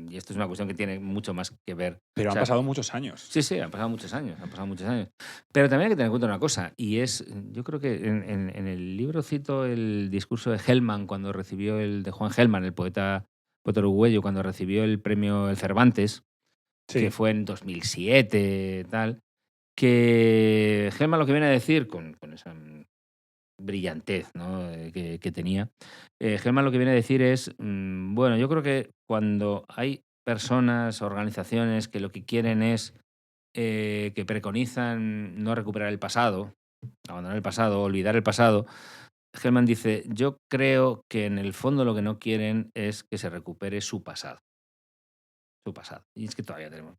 y esto es una cuestión que tiene mucho más que ver. Pero O han sea, pasado muchos años. sí, han pasado muchos años, han pasado muchos años. Pero también hay que tener en cuenta una cosa, y es, yo creo que en el libro cito el discurso de Hellman cuando recibió de Juan Hellman, el poeta uruguayo, cuando recibió el premio El Cervantes, que Sí. fue en 2007, tal, que Hellman lo que viene a decir con esa brillantez, ¿no?, que tenía, Hellman lo que viene a decir es, bueno, yo creo que cuando hay personas, organizaciones que lo que quieren es que preconizan no recuperar el pasado, abandonar el pasado, olvidar el pasado, Hellman dice, yo creo que en el fondo lo que no quieren es que se recupere su pasado, su pasado. Y es que todavía tenemos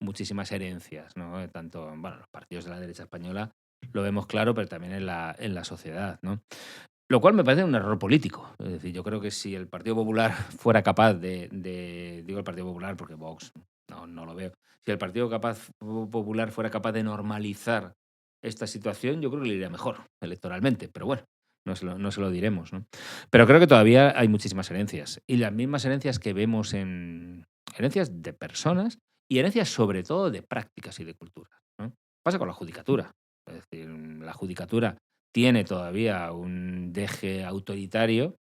muchísimas herencias, ¿no? Tanto, bueno, los partidos de la derecha española lo vemos claro, pero también en la sociedad, ¿no? Lo cual me parece un error político. Es decir, yo creo que si el Partido Popular fuera capaz digo el Partido Popular porque Vox no lo veo, si el Popular fuera capaz de normalizar esta situación, yo creo que le iría mejor electoralmente, pero bueno, no se lo diremos, ¿no? Pero creo que todavía hay muchísimas herencias, y las mismas herencias que vemos en herencias de personas y herencias sobre todo de prácticas y de cultura, ¿no? Pasa con la judicatura. Es decir, la judicatura tiene todavía un deje autoritario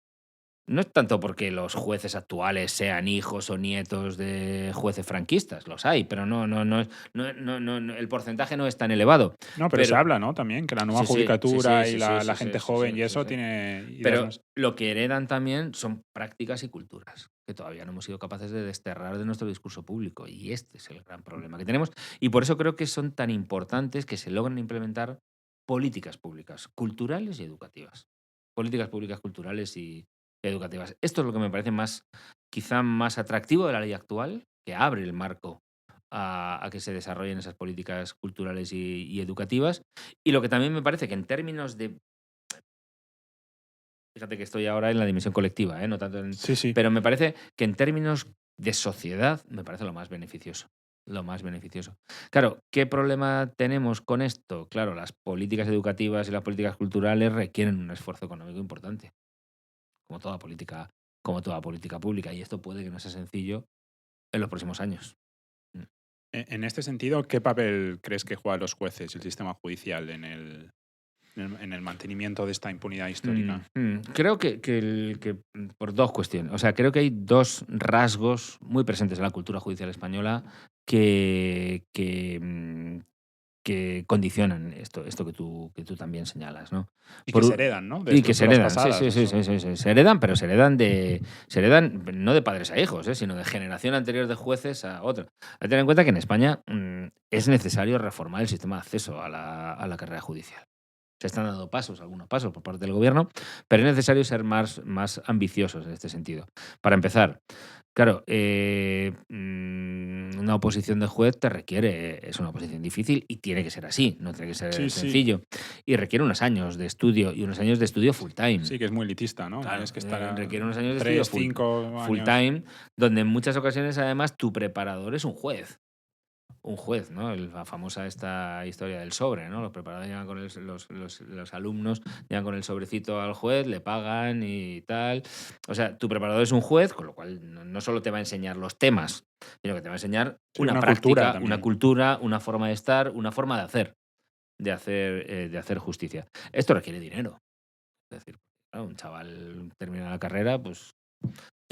No es tanto porque los jueces actuales sean hijos o nietos de jueces franquistas, los hay, pero el porcentaje no es tan elevado. No, pero se Pero habla, ¿no? También que la nueva sí, sí, sí, sí, judicatura y sí, sí, la sí, gente sí, sí, sí, joven y sí, eso sí. tiene ideas Pero más. lo que heredan también son prácticas y culturas que todavía no hemos sido capaces de desterrar de nuestro discurso público. Y este es el gran problema que tenemos. Y por eso creo que son tan importantes que se logren implementar políticas públicas, culturales y educativas. Políticas públicas, culturales y educativas. Esto es lo que me parece quizá más atractivo de la ley actual, que abre el marco a que se desarrollen esas políticas culturales y educativas. Y lo que también me parece que en términos de. Fíjate que estoy ahora en la dimensión colectiva, ¿eh? No tanto Sí, sí. pero me parece que en términos de sociedad me parece lo más beneficioso. Lo más beneficioso. Claro, ¿qué problema tenemos con esto? Claro, las políticas educativas y las políticas culturales requieren un esfuerzo económico importante, como como toda política pública, y esto puede que no sea sencillo en los próximos años. Mm. En este sentido, ¿qué papel crees que juegan los jueces y el sistema judicial en el mantenimiento de esta impunidad histórica? Creo que por dos cuestiones. O sea, creo que hay dos rasgos muy presentes en la cultura judicial española que condicionan esto que tú también señalas, ¿no? Y que Por se un- heredan, ¿no? De y que se estructuras heredan, sí, pasadas, sí, sí, eso. sí, sí, sí, se heredan, pero se heredan no de padres a hijos, sino de generación anterior de jueces a otra. Hay que tener en cuenta que en España es necesario reformar el sistema de acceso a la carrera judicial. Se están dando algunos pasos por parte del gobierno, pero es necesario ser más ambiciosos en este sentido. Para empezar, claro, una oposición de juez te requiere, es una oposición difícil y tiene que ser así, no tiene que ser Sí, sí. sencillo. Y requiere unos años de estudio y unos años de estudio full time. Sí, que es muy elitista, ¿no? Claro, Tienes que estar requiere unos años de estudio 3, 5 full años. time, donde en muchas ocasiones además tu preparador es un juez. Un juez, ¿no? La famosa esta historia del sobre, ¿no? Los preparadores llegan con los alumnos llegan con el sobrecito al juez, le pagan y tal. O sea, tu preparador es un juez, con lo cual no solo te va a enseñar los temas, sino que te va a enseñar Sí, una una cultura práctica, una también. cultura, una forma de estar, una forma de hacer justicia. Esto requiere dinero. Es decir, claro, un chaval termina la carrera, pues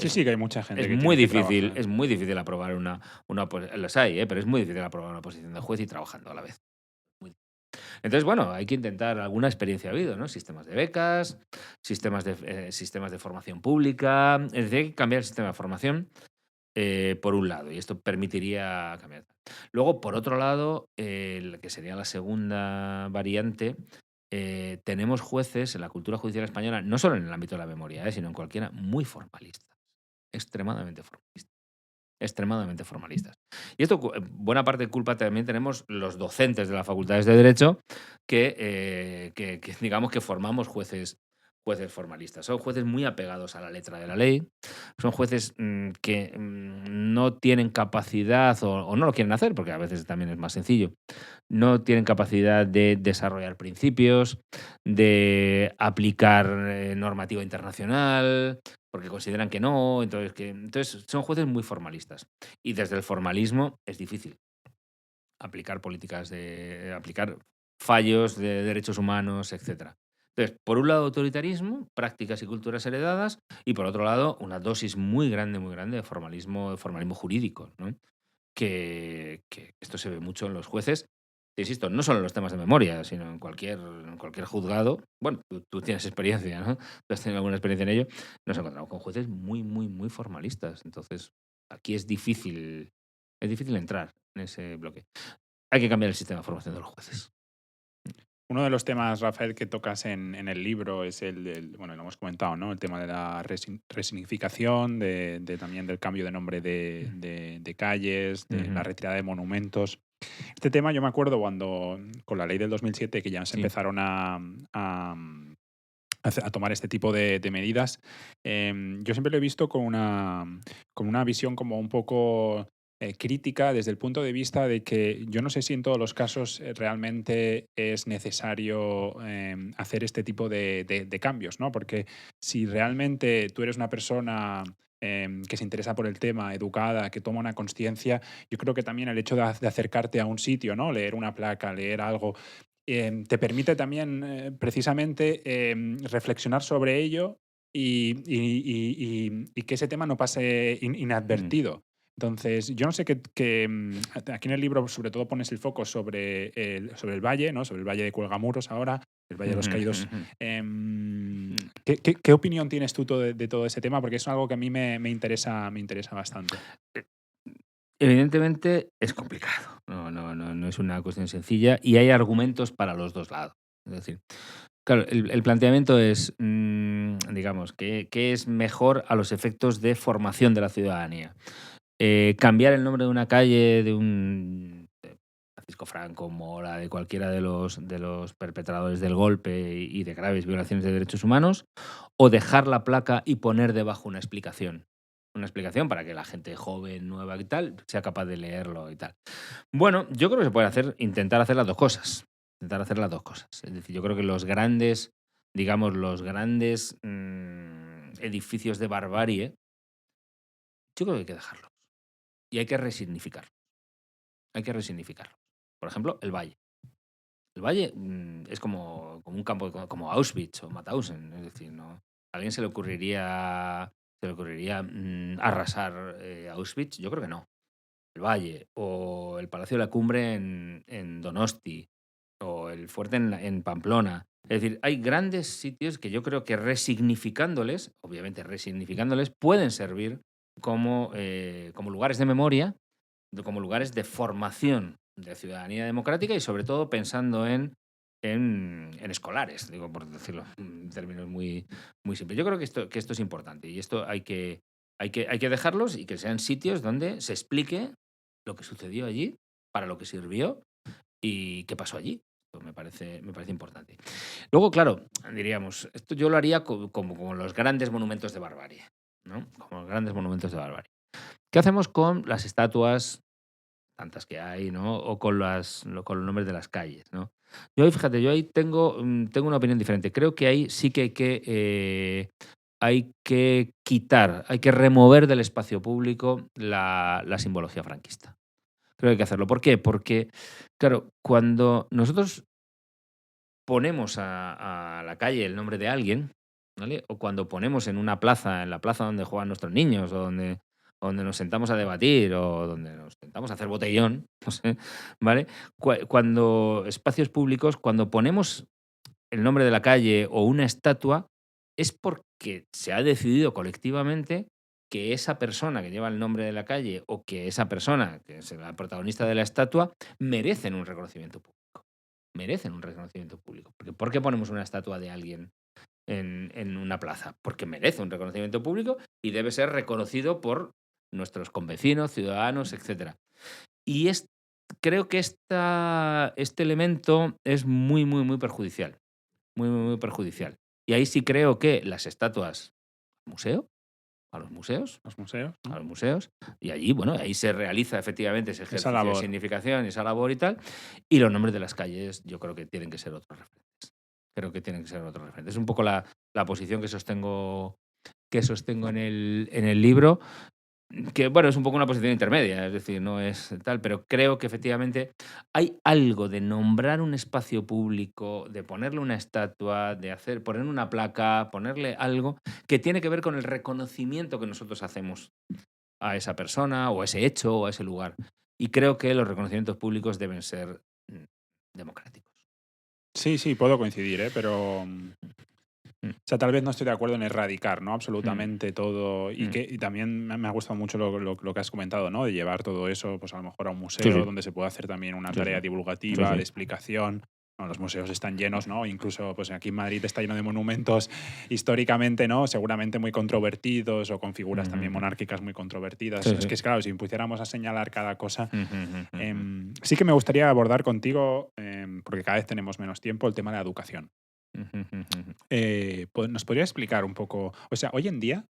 Sí, es sí, que hay mucha gente es que muy tiene que difícil, trabajar. es muy difícil aprobar los hay, pero es muy difícil aprobar una posición de juez y trabajando a la vez. Muy Entonces, bueno, hay que intentar alguna experiencia ha habido, ¿no? Sistemas de becas, sistemas de formación pública, es decir, hay que cambiar el sistema de formación, por un lado, y esto permitiría cambiar. Luego, por otro lado, que sería la segunda variante, tenemos jueces en la cultura judicial española, no solo en el ámbito de la memoria, sino en cualquiera, muy formalistas, extremadamente formalistas. Extremadamente formalistas. Y esto, buena parte de culpa también tenemos los docentes de las facultades de Derecho que digamos que formamos jueces formalistas. Son jueces muy apegados a la letra de la ley, son jueces que no tienen capacidad o no lo quieren hacer, porque a veces también es más sencillo, no tienen capacidad de desarrollar principios, de aplicar normativa internacional, porque consideran que no, entonces son jueces muy formalistas. Y desde el formalismo es difícil aplicar fallos de derechos humanos, etcétera. Entonces, por un lado, autoritarismo, prácticas y culturas heredadas, y por otro lado, una dosis muy grande de formalismo jurídico, ¿no? Que esto se ve mucho en los jueces. Te insisto, no solo en los temas de memoria, sino en cualquier juzgado. Bueno, tú tienes experiencia, ¿no? Tú has tenido alguna experiencia en ello. Nos encontramos con jueces muy formalistas. Entonces, aquí es difícil entrar en ese bloque. Hay que cambiar el sistema de formación de los jueces. Uno de los temas, Rafael, que tocas en el libro es el del, bueno, lo hemos comentado, ¿no? El tema de la resignificación, también del cambio de nombre de calles, de la Ujú. retirada de monumentos. Este tema yo me acuerdo cuando, con la ley del 2007, que ya se Sí. empezaron a tomar este tipo de medidas, yo siempre lo he visto con una visión como un poco crítica desde el punto de vista de que yo no sé si en todos los casos realmente es necesario hacer este tipo de cambios, ¿no? Porque si realmente tú eres una persona que se interesa por el tema, educada, que toma una conciencia, yo creo que también el hecho de acercarte a un sitio, ¿no? Leer una placa, leer algo, te permite también precisamente reflexionar sobre ello y que ese tema no pase inadvertido. Entonces, yo no sé aquí en el libro sobre todo pones el foco sobre el valle, ¿no? Sobre el valle de Cuelgamuros ahora, el Valle de los Caídos. ¿Qué opinión tienes tú de todo ese tema? Porque es algo que a mí me interesa bastante. Evidentemente es complicado, no es una cuestión sencilla y hay argumentos para los dos lados. Es decir, claro, el planteamiento es, digamos, ¿qué es mejor a los efectos de formación de la ciudadanía? Cambiar el nombre de una calle de Francisco Franco, Mora, de cualquiera de los perpetradores del golpe y de graves violaciones de derechos humanos, o dejar la placa y poner debajo una explicación. Una explicación para que la gente joven, nueva y tal, sea capaz de leerlo y tal. Bueno, yo creo que se puede intentar hacer las dos cosas. Intentar hacer las dos cosas. Es decir, yo creo que los grandes, digamos, edificios de barbarie, yo creo que hay que dejarlos. Y hay que resignificarlos. Hay que resignificarlos. Por ejemplo, el Valle. El Valle es como un campo, como Auschwitz o Mauthausen. Es decir, ¿no? ¿A alguien se le ocurriría arrasar Auschwitz? Yo creo que no. El Valle, o el Palacio de la Cumbre en Donosti, o el fuerte en Pamplona. Es decir, hay grandes sitios que yo creo que resignificándoles, obviamente resignificándoles, pueden servir como lugares de memoria, como lugares de formación de ciudadanía democrática y sobre todo pensando en escolares, digo, por decirlo en términos muy, muy simples. Yo creo que esto es importante y esto hay que dejarlos y que sean sitios donde se explique lo que sucedió allí, para lo que sirvió y qué pasó allí. Esto me parece importante. Luego, claro, diríamos, esto yo lo haría como los grandes monumentos de barbarie, ¿no? Como los grandes monumentos de barbarie. ¿Qué hacemos con las estatuas, tantas que hay, ¿no? O con los nombres de las calles, ¿no? Yo ahí, fíjate, tengo una opinión diferente. Creo que ahí sí que hay que quitar, hay que remover del espacio público la simbología franquista. Creo que hay que hacerlo. ¿Por qué? Porque, claro, cuando nosotros ponemos a la calle el nombre de alguien, ¿vale? O cuando ponemos en una plaza, en la plaza donde juegan nuestros niños, o donde nos sentamos a debatir, o donde nos sentamos a hacer botellón, no sé, ¿vale? Cuando espacios públicos, cuando ponemos el nombre de la calle o una estatua, es porque se ha decidido colectivamente que esa persona que lleva el nombre de la calle o que esa persona, que es la protagonista de la estatua, merecen un reconocimiento público. Merecen un reconocimiento público. Porque ¿por qué ponemos una estatua de alguien en una plaza? Porque merece un reconocimiento público y debe ser reconocido por nuestros convecinos, ciudadanos, etcétera. Y creo que este elemento es muy, muy, muy perjudicial. Muy, muy, muy perjudicial. Y ahí sí creo que las estatuas museo, a los museos, Los museos, a ¿no? los museos, y allí, bueno, ahí se realiza efectivamente ese Esa ejercicio de labor. significación, esa labor y tal. Y los nombres de las calles, yo creo que tienen que ser otros referentes. Creo que tienen que ser otros referentes. Es un poco la posición que sostengo en el libro, que bueno, es un poco una posición intermedia, es decir, no es tal, pero creo que efectivamente hay algo de nombrar un espacio público, de ponerle una estatua, ponerle una placa, ponerle algo que tiene que ver con el reconocimiento que nosotros hacemos a esa persona o a ese hecho o a ese lugar. Y creo que los reconocimientos públicos deben ser democráticos. Sí, sí, puedo coincidir, pero Mm, o sea, tal vez no estoy de acuerdo en erradicar, ¿no? mm, Absolutamente todo. mm. Y también me ha gustado mucho lo que has comentado, ¿no? De llevar todo eso, pues a lo mejor a un Sí, museo, sí, donde se puede hacer también una sí, sí, tarea sí, divulgativa, sí. de explicación. Bueno, los museos están llenos, ¿no? Incluso pues aquí en Madrid está lleno de monumentos históricamente, ¿no? Seguramente muy controvertidos o con figuras también Ujú, monárquicas muy controvertidas. sí, Es sí. que, claro, si pusiéramos a señalar cada cosa. Ujú, ujú, ujú. Sí que me gustaría abordar contigo, porque cada vez tenemos menos tiempo, el tema de la educación. Ujú, ujú, ujú. ¿Nos podría explicar un poco? O sea, hoy en día,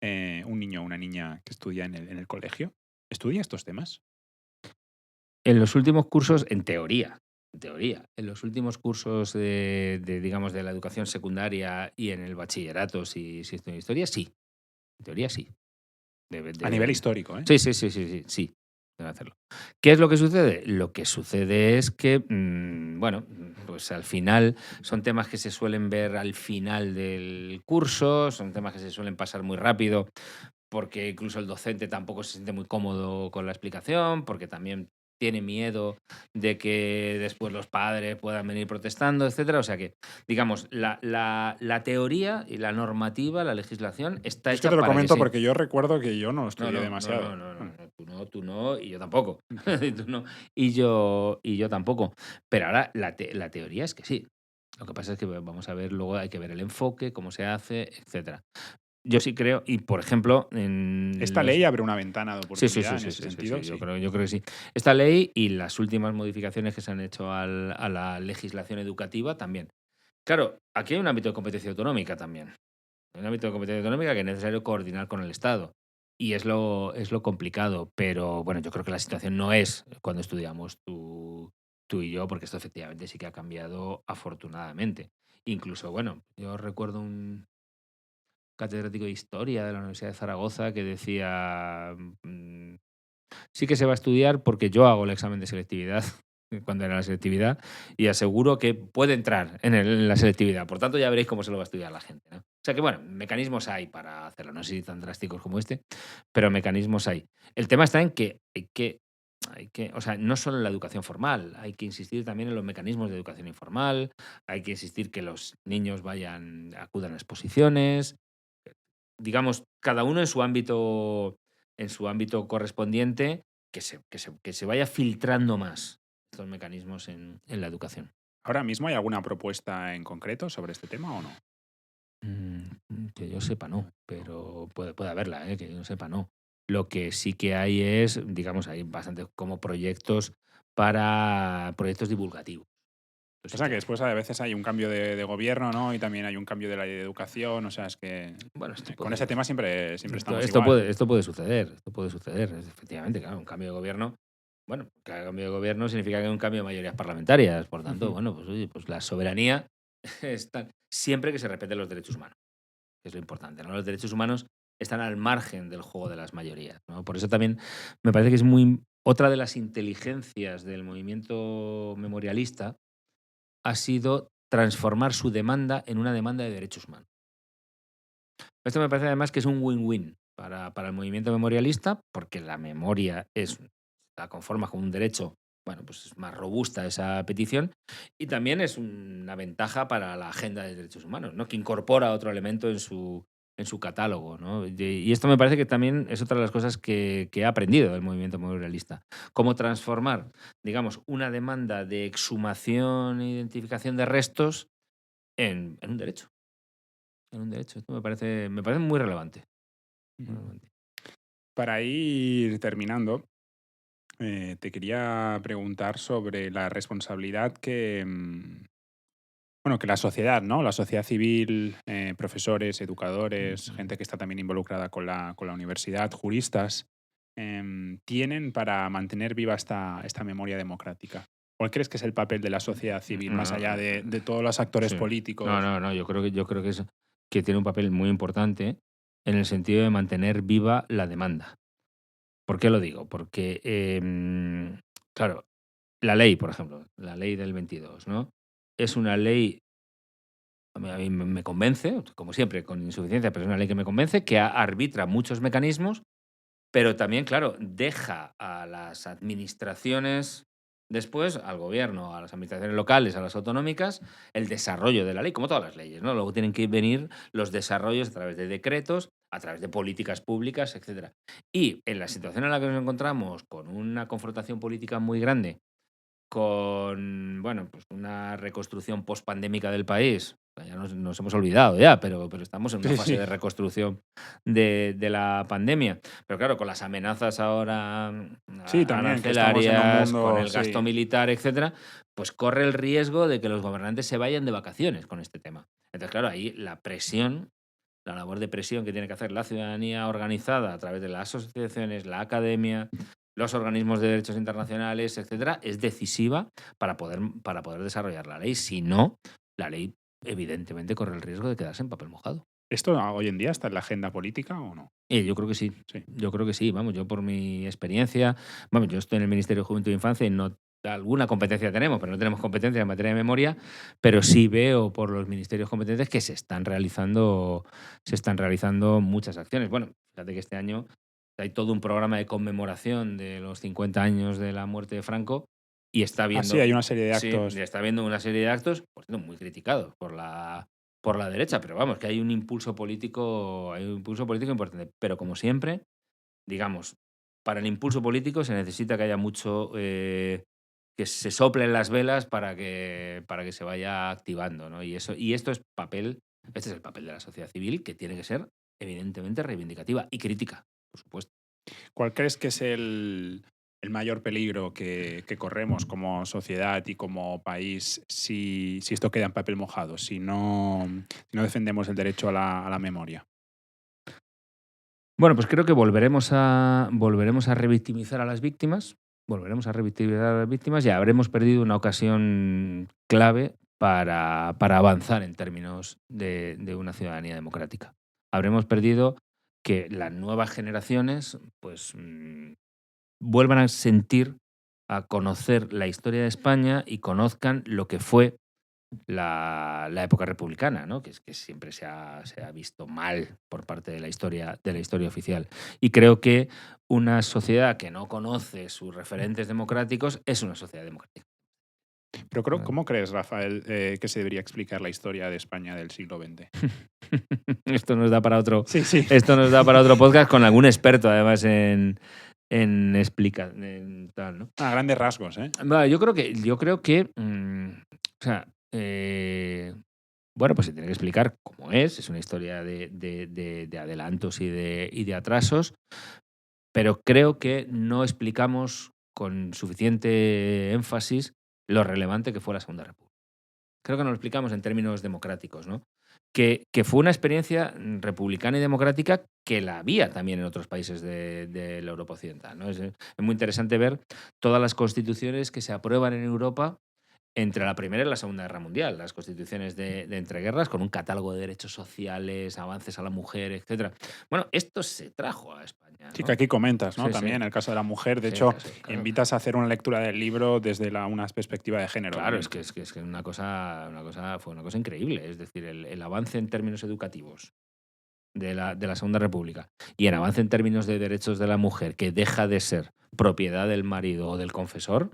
un niño o una niña que estudia en el colegio, ¿estudia estos temas? En los últimos cursos, en teoría, en los últimos cursos digamos, de la educación secundaria y en el bachillerato, si estudian historia, sí. En teoría, sí. A nivel Deben. histórico, ¿eh? Sí, sí, sí, sí, sí, sí. Pueden hacerlo. ¿Qué es lo que sucede? Lo que sucede es que, bueno, pues al final son temas que se suelen ver al final del curso, son temas que se suelen pasar muy rápido, porque incluso el docente tampoco se siente muy cómodo con la explicación, porque también tiene miedo de que después los padres puedan venir protestando, etcétera. O sea que, digamos, la teoría y la normativa, la legislación, está Yo es que hecha te lo para que comento se... porque yo recuerdo que yo no No, estudié no, no, demasiado. no, no, no, no, tú no, y yo tampoco. Y tú no, y yo tampoco. Pero ahora la teoría es que sí. Lo que pasa es que vamos a ver, luego hay que ver el enfoque, cómo se hace, etcétera. Yo sí creo, y por ejemplo, en Esta los... ley abre una ventana de Sí, sí, sí, oportunidad en sí, ese sí, sí, sí, sentido, sí. yo creo que sí. Esta ley y las últimas modificaciones que se han hecho a la legislación educativa también. Claro, aquí hay un ámbito de competencia autonómica también. Hay un ámbito de competencia autonómica que es necesario coordinar con el Estado. Y es lo complicado. Pero bueno, yo creo que la situación no es cuando estudiamos tú y yo, porque esto efectivamente sí que ha cambiado afortunadamente. Incluso, bueno, yo recuerdo un catedrático de historia de la Universidad de Zaragoza que decía, sí que se va a estudiar porque yo hago el examen de selectividad cuando era la selectividad y aseguro que puede entrar en la selectividad. Por tanto, ya veréis cómo se lo va a estudiar la gente, ¿no? O sea que, bueno, mecanismos hay para hacerlo. No sé si tan drásticos como este, pero mecanismos hay. El tema está en que o sea, no solo en la educación formal, hay que insistir también en los mecanismos de educación informal, hay que insistir que los niños acudan a exposiciones, digamos, cada uno en su ámbito correspondiente, que se vaya filtrando más estos mecanismos en la educación. ¿Ahora mismo hay alguna propuesta en concreto sobre este tema o no? Que yo sepa, no, pero puede haberla, que yo sepa, no. Lo que sí que hay es, digamos, hay bastantes como proyectos divulgativos. Eso O sí sea que que hay. después a veces hay un cambio de gobierno, ¿no? Y también hay un cambio de la ley de educación. O sea, es que Bueno, con ese tema siempre esto, estamos esto igual. puede, esto puede suceder, efectivamente, claro, un cambio de gobierno. Bueno, cada cambio de gobierno significa que hay un cambio de mayorías parlamentarias. Por tanto, Ujú. bueno, pues oye, pues la soberanía está siempre que se respeten los derechos humanos, que es lo importante, ¿no? Los derechos humanos están al margen del juego de las mayorías, ¿no? Por eso también me parece que es muy otra de las inteligencias del movimiento memorialista ha sido transformar su demanda en una demanda de derechos humanos. Esto me parece además que es un win-win para el movimiento memorialista, porque la memoria la conforma como un derecho, bueno, pues es más robusta esa petición, y también es una ventaja para la agenda de derechos humanos, ¿no? Que incorpora otro elemento en su catálogo, ¿no? Y esto me parece que también es otra de las cosas que he aprendido del movimiento memorialista. Cómo transformar, digamos, una demanda de exhumación e identificación de restos en un derecho. En un derecho. Esto me parece muy relevante. Muy Ujú. relevante. Para ir terminando, te quería preguntar sobre la responsabilidad bueno, que la sociedad, ¿no? La sociedad civil, profesores, educadores, Ujú. gente que está también involucrada con la universidad, juristas, tienen para mantener viva esta memoria democrática. ¿Cuál crees que es el papel de la sociedad civil, más allá de todos los actores Sí. No, políticos? no, no. Yo creo que tiene un papel muy importante en el sentido de mantener viva la demanda. ¿Por qué lo digo? Porque, claro, la ley, por ejemplo, la ley del 22, ¿no? Es una ley, a mí me convence, como siempre, con insuficiencia, pero es una ley que me convence, que arbitra muchos mecanismos. Pero también, claro, deja a las administraciones después, al gobierno, a las administraciones locales, a las autonómicas, el desarrollo de la ley, como todas las leyes, ¿no? Luego tienen que venir los desarrollos a través de decretos, a través de políticas públicas, etcétera. Y en la situación en la que nos encontramos, con una confrontación política muy grande, con, bueno, pues una reconstrucción pospandémica del país. O sea, ya nos hemos olvidado ya, pero estamos en una Sí, fase sí. de reconstrucción de la pandemia. Pero claro, con las amenazas ahora Sí, también, que estamos en un arancelarias, con mundo, el gasto sí. militar, etcétera, pues corre el riesgo de que los gobernantes se vayan de vacaciones con este tema. Entonces, claro, ahí la labor de presión que tiene que hacer la ciudadanía organizada a través de las asociaciones, la academia, los organismos de derechos internacionales, etcétera, es decisiva para poder desarrollar la ley. Si no, la ley evidentemente corre el riesgo de quedarse en papel mojado. ¿Esto hoy en día está en la agenda política o no? Yo creo que sí. Sí. Yo creo que sí. Vamos, yo por mi experiencia, vamos, yo estoy en el Ministerio de Juventud e Infancia y no alguna competencia tenemos, pero no tenemos competencia en materia de memoria, pero sí veo por los ministerios competentes que se están realizando muchas acciones. Bueno, fíjate que este año hay todo un programa de conmemoración de los 50 años de la muerte de Franco y está Ah, sí, habiendo, hay una serie de sí, actos. está habiendo una serie de actos, por cierto, muy criticados por la derecha, pero vamos, que hay un impulso político importante. Pero como siempre, digamos, para el impulso político se necesita que haya mucho, que se soplen las velas para que se vaya activando, ¿no? Y este es el papel de la sociedad civil, que tiene que ser evidentemente reivindicativa y crítica, por supuesto. ¿Cuál crees que es el mayor peligro que corremos como sociedad y como país si esto queda en papel mojado, si no defendemos el derecho a la memoria? Bueno, pues creo que volveremos a revictimizar a las víctimas, volveremos a revictimizar a las víctimas y habremos perdido una ocasión clave para avanzar en términos de una ciudadanía democrática. Habremos perdido que las nuevas generaciones pues vuelvan a sentir, a conocer la historia de España y conozcan lo que fue la época republicana, ¿no? Que es que siempre se ha visto mal por parte de la historia oficial. Y creo que una sociedad que no conoce sus referentes democráticos es una sociedad democrática. Pero ¿cómo crees, Rafael, que se debería explicar la historia de España del siglo XX? Esto nos da para otro, Sí, sí. esto nos da para otro podcast con algún experto, además, en explicar, en tal, ¿no? A grandes rasgos, ¿eh? Va, yo creo que o sea, bueno, pues se tiene que explicar cómo es una historia de adelantos y de atrasos, pero creo que no explicamos con suficiente énfasis lo relevante que fue la Segunda República. Creo que no lo explicamos en términos democráticos, ¿no? Que fue una experiencia republicana y democrática que la había también en otros países de la Europa occidental, ¿no? Es muy interesante ver todas las constituciones que se aprueban en Europa entre la Primera y la Segunda Guerra Mundial, las constituciones de entreguerras con un catálogo de derechos sociales, avances a la mujer, etcétera. Bueno, esto se trajo a España, Sí, que ¿no? aquí comentas, ¿no? Sí, sí. También el caso de la mujer. De Sí, hecho, claro. invitas a hacer una lectura del libro desde una perspectiva de género. Claro, También. es que fue una cosa increíble. Es decir, el avance en términos educativos de la Segunda República y en avance en términos de derechos de la mujer, que deja de ser propiedad del marido o del confesor,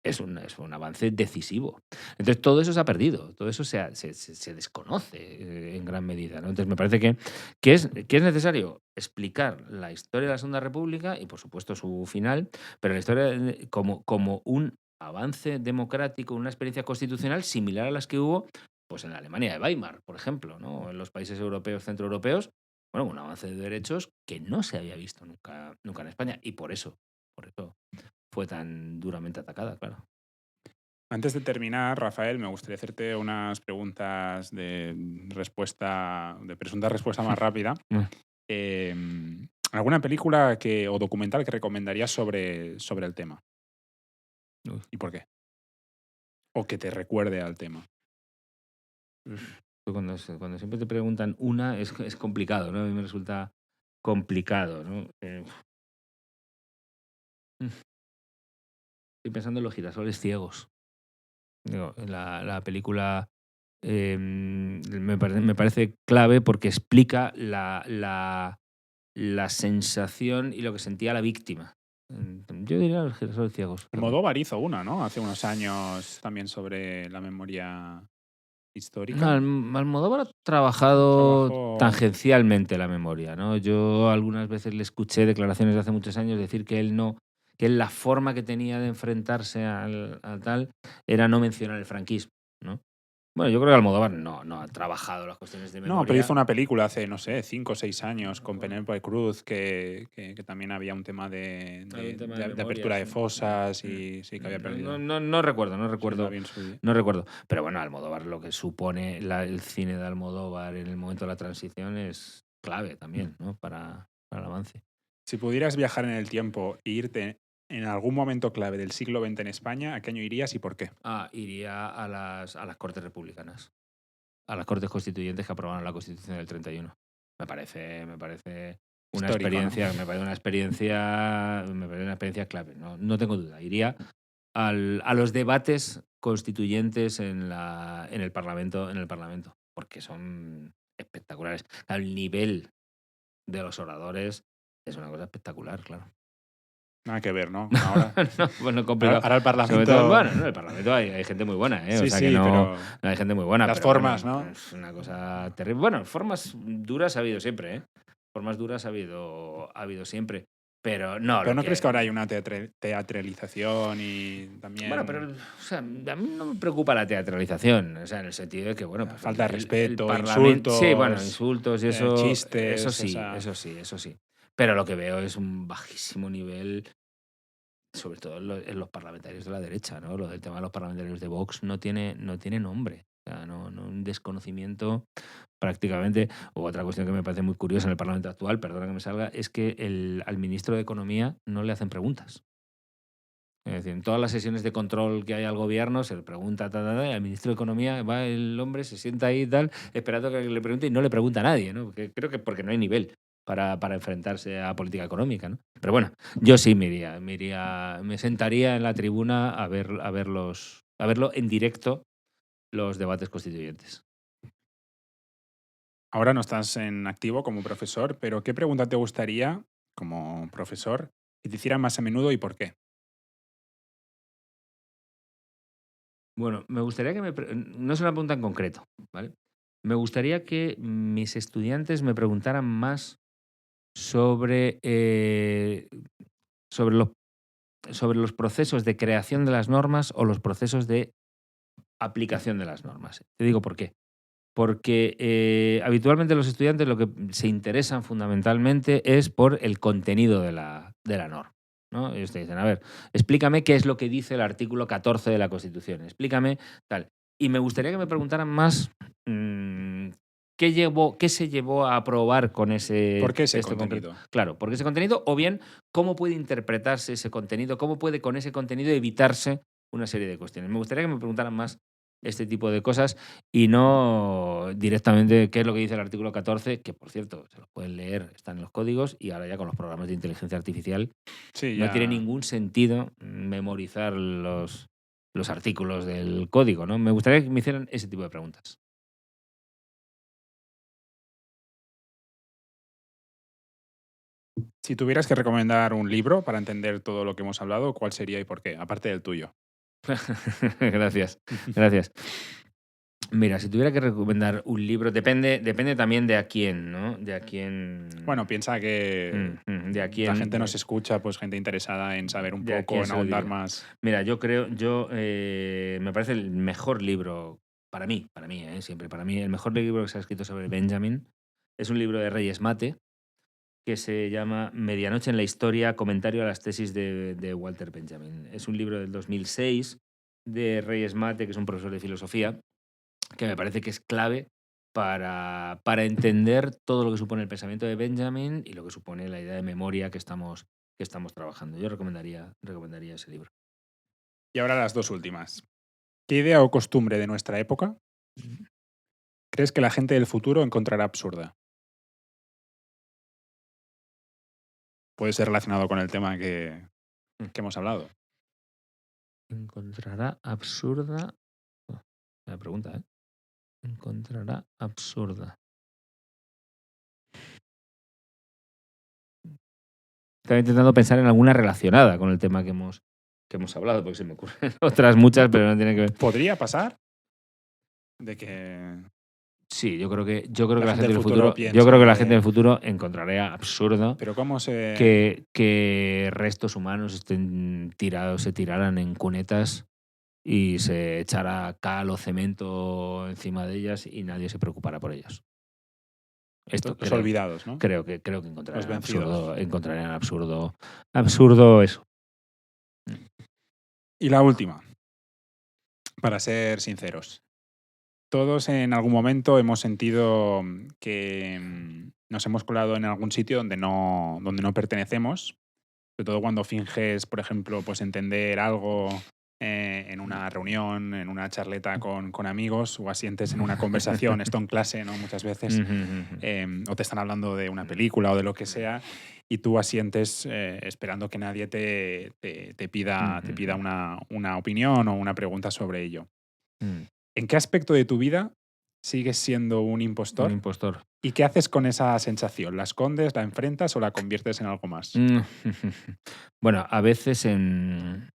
es un avance decisivo. Entonces, todo eso se ha perdido, todo eso se desconoce en gran medida, ¿no? Entonces, me parece que es necesario explicar la historia de la Segunda República y, por supuesto, su final, pero la historia como un avance democrático, una experiencia constitucional similar a las que hubo pues en la Alemania de Weimar, por ejemplo, ¿no? O en los países europeos, centroeuropeos, bueno, un avance de derechos que no se había visto nunca en España y por eso fue tan duramente atacada, claro. Antes de terminar, Rafael, me gustaría hacerte unas preguntas de presunta respuesta más rápida. Mm. ¿Alguna película o documental que recomendarías sobre el tema? Uy, ¿Y por qué? O que te recuerde al tema. cuando siempre te preguntan una, es complicado, ¿no? A mí me resulta complicado, ¿no? Estoy pensando en Los girasoles ciegos. Digo, la película me parece clave porque explica la sensación y lo que sentía la víctima. Yo diría Los girasoles ciegos. Almodóvar hizo una, ¿no? Hace unos años también sobre la memoria No, histórica. Almodóvar ha trabajado Trabajo. tangencialmente la memoria, ¿no? Yo algunas veces le escuché declaraciones de hace muchos años decir que él no, que él la forma que tenía de enfrentarse al tal era no mencionar el franquismo, ¿no? Bueno, yo creo que Almodóvar no ha trabajado las cuestiones de No, pero hizo memoria. una película hace, no sé, 5 o 6 años con Penélope Cruz que también había un tema Hay un tema de de memoria, apertura de sí. fosas y sí que había perdido. No recuerdo, Sí, la vi en su día. no recuerdo. Pero bueno, Almodóvar, lo que supone el cine de Almodóvar en el momento de la transición es clave también, ¿no? Para el avance. Si pudieras viajar en el tiempo e irte en algún momento clave del siglo XX en España, ¿a qué año irías y por qué? Iría a las Cortes Republicanas. a las Cortes Constituyentes que aprobaron la Constitución del 31. Me parece una Histórico, ¿no? experiencia, me parece una experiencia clave. No tengo duda. Iría a los debates constituyentes en el Parlamento, porque son espectaculares. El nivel de los oradores es una cosa espectacular, claro. Nada que ver, ¿no? Ahora, No, bueno, complicado. ahora el Sobre todo, Parlamento... bueno, en el Parlamento hay gente muy buena, ¿eh? Sí, O sea sí, que no, pero no hay gente muy buena. las pero formas, bueno, ¿no? es una cosa terrible. Bueno, formas duras ha habido siempre, ¿eh? Formas duras ha habido siempre. Pero no, ¿Pero lo no que... crees que ahora hay una teatralización y Bueno, pero también o sea, a mí no me preocupa la teatralización, o sea, en el sentido de que, bueno, pues falta de respeto, Parlamento... Sí, bueno, insultos, insultos y chistes? eso O sí, sea, eso sí. Pero lo que veo es un bajísimo nivel, sobre todo en los parlamentarios de la derecha, ¿no? Lo del tema de los parlamentarios de Vox no tiene nombre. O sea, un desconocimiento prácticamente. O otra cuestión que me parece muy curiosa en el Parlamento actual, perdona que me salga, es que al ministro de Economía no le hacen preguntas. Es decir, en todas las sesiones de control que hay al gobierno se le pregunta, y al ministro de Economía va el hombre, se sienta ahí y tal, esperando que le pregunte y no le pregunta a nadie, ¿no? Creo que porque no hay nivel para enfrentarse a política económica, ¿no? Pero bueno, yo sí me sentaría en la tribuna a verlo en directo los debates constituyentes. ahora no estás en activo como profesor, pero ¿qué pregunta te gustaría, como profesor, que te hicieran más a menudo y por qué? Bueno, me gustaría no es una pregunta en concreto, ¿vale? Me gustaría que mis estudiantes me preguntaran más sobre, sobre, los, sobre los procesos de creación de las normas o los procesos de aplicación de las normas. Te digo por qué. Porque habitualmente los estudiantes lo que se interesan fundamentalmente es por el contenido de la norma, ¿no? Ellos te dicen, a ver, explícame qué es lo que dice el artículo 14 de la Constitución, explícame tal. Y me gustaría que me preguntaran más qué se llevó a aprobar con ese ¿Por qué ese texto concreto. contenido? Claro, porque ese contenido, o bien cómo puede interpretarse ese contenido, cómo puede con ese contenido evitarse una serie de cuestiones. Me gustaría que me preguntaran más este tipo de cosas y no directamente qué es lo que dice el artículo 14, que por cierto, se lo pueden leer, están en los códigos y ahora ya con los programas de inteligencia artificial Sí, no tiene ya. ningún sentido memorizar los artículos del código, ¿no? Me gustaría que me hicieran ese tipo de preguntas. Si tuvieras que recomendar un libro para entender todo lo que hemos hablado, ¿cuál sería y por qué? Aparte del tuyo. Gracias, gracias. Mira, si tuviera que recomendar un libro, depende también de a quién, ¿no? De a quién. Bueno, piensa que De a la quién. gente nos escucha, pues gente interesada en saber un ¿De a poco, quién en se lo ahondar diría? más. Mira, me parece el mejor libro, para mí, siempre para mí, el mejor libro que se ha escrito sobre Benjamin es un libro de Reyes Mate que se llama Medianoche en la historia, comentario a las tesis de Walter Benjamin. Es un libro del 2006 de Reyes Mate, que es un profesor de filosofía, que me parece que es clave para entender todo lo que supone el pensamiento de Benjamin y lo que supone la idea de memoria que estamos trabajando. Yo recomendaría ese libro. Y ahora las dos últimas. ¿Qué idea o costumbre de nuestra época crees que la gente del futuro encontrará absurda? Puede ser relacionado con el tema que hemos hablado. Encontrará absurda. La pregunta, ¿eh? Encontrará absurda. Estaba intentando pensar en alguna relacionada con el tema que hemos hablado, porque se me ocurren otras muchas, pero no tienen que ver. ¿Podría pasar? De que Sí, yo creo que la gente del futuro futuro, piense yo creo que la que- gente del futuro encontrará absurdo Pero ¿cómo se...? que restos humanos se tiraran en cunetas y se echara cal o cemento encima de ellas y nadie se preocupara por ellos. Esto Los olvidados, ¿no? creo que Los encontrarían vencidos. absurdo eso. Y la última, para ser sinceros. Todos en algún momento hemos sentido que nos hemos colado en algún sitio donde no pertenecemos, sobre todo cuando finges, por ejemplo, pues entender algo en una reunión, en una charleta con amigos, o asientes en una conversación, esto en clase, ¿no? Muchas veces, o te están hablando de una película o de lo que sea, y tú asientes esperando que nadie te pida una opinión o una pregunta sobre ello. ¿En qué aspecto de tu vida sigues siendo un Un impostor? impostor. ¿Y qué haces con esa sensación? ¿La escondes, la enfrentas o la conviertes en algo más? Bueno, a veces en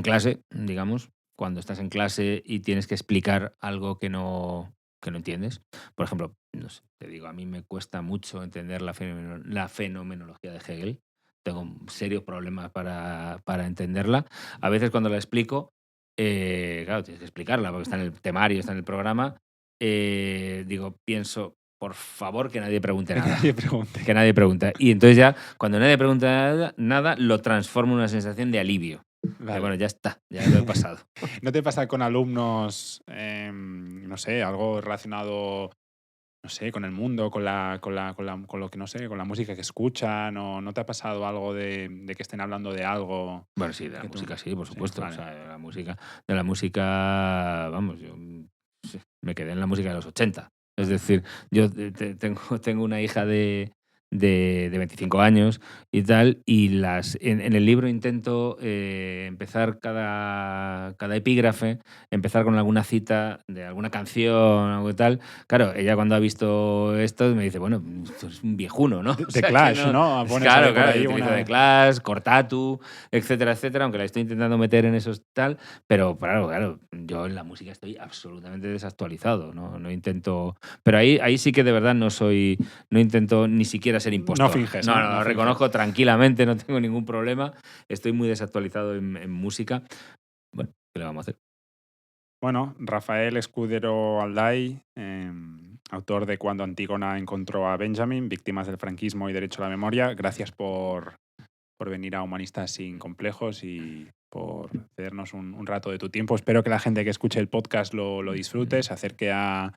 clase, digamos, cuando estás en clase y tienes que explicar algo que no entiendes. Por ejemplo, no sé, te digo, a mí me cuesta mucho entender la fenomenología de Hegel. Tengo serios problemas para entenderla. A veces cuando la explico, claro, tienes que explicarla porque está en el temario, está en el programa. Pienso, por favor, que nadie pregunte Que nada. nadie pregunte. Que nadie pregunta. Y entonces ya, cuando nadie pregunta nada, lo transformo en una sensación de alivio. Vale. Bueno, ya está, ya lo he pasado. ¿No te pasa con alumnos, no sé, algo relacionado, no sé, con el mundo, con lo que no sé, con la música que escuchan? ¿O no te ha pasado algo de que estén hablando de algo? Bueno, sí, de la que tú- música sí, por Sí, supuesto. vale. O sea, de la música, vamos, yo sí, me quedé en la música de los 80. Es decir, yo tengo una hija de 25 años y tal, y en el libro intento empezar cada epígrafe, empezar con alguna cita de alguna canción o algo y tal. Claro, ella cuando ha visto esto me dice, bueno, esto es un viejuno, ¿no? De Clash, ¿no? Pones Claro, ahí por claro, ahí yo utilizo una... The Clash, Cortatu, etcétera, etcétera, aunque la estoy intentando meter en esos tal, pero claro, yo en la música estoy absolutamente desactualizado, no intento, pero ahí sí que de verdad no intento ni siquiera ser impostor. No finges, No, ¿no? lo No finges. reconozco tranquilamente, no tengo ningún problema, estoy muy desactualizado en música. Bueno, ¿qué le vamos a hacer? Bueno, Rafael Escudero Alday, autor de Cuando Antígona encontró a Benjamin, Víctimas del franquismo y derecho a la memoria, gracias por venir a Humanistas sin complejos y por cedernos un rato de tu tiempo. Espero que la gente que escuche el podcast lo disfrute, se acerque a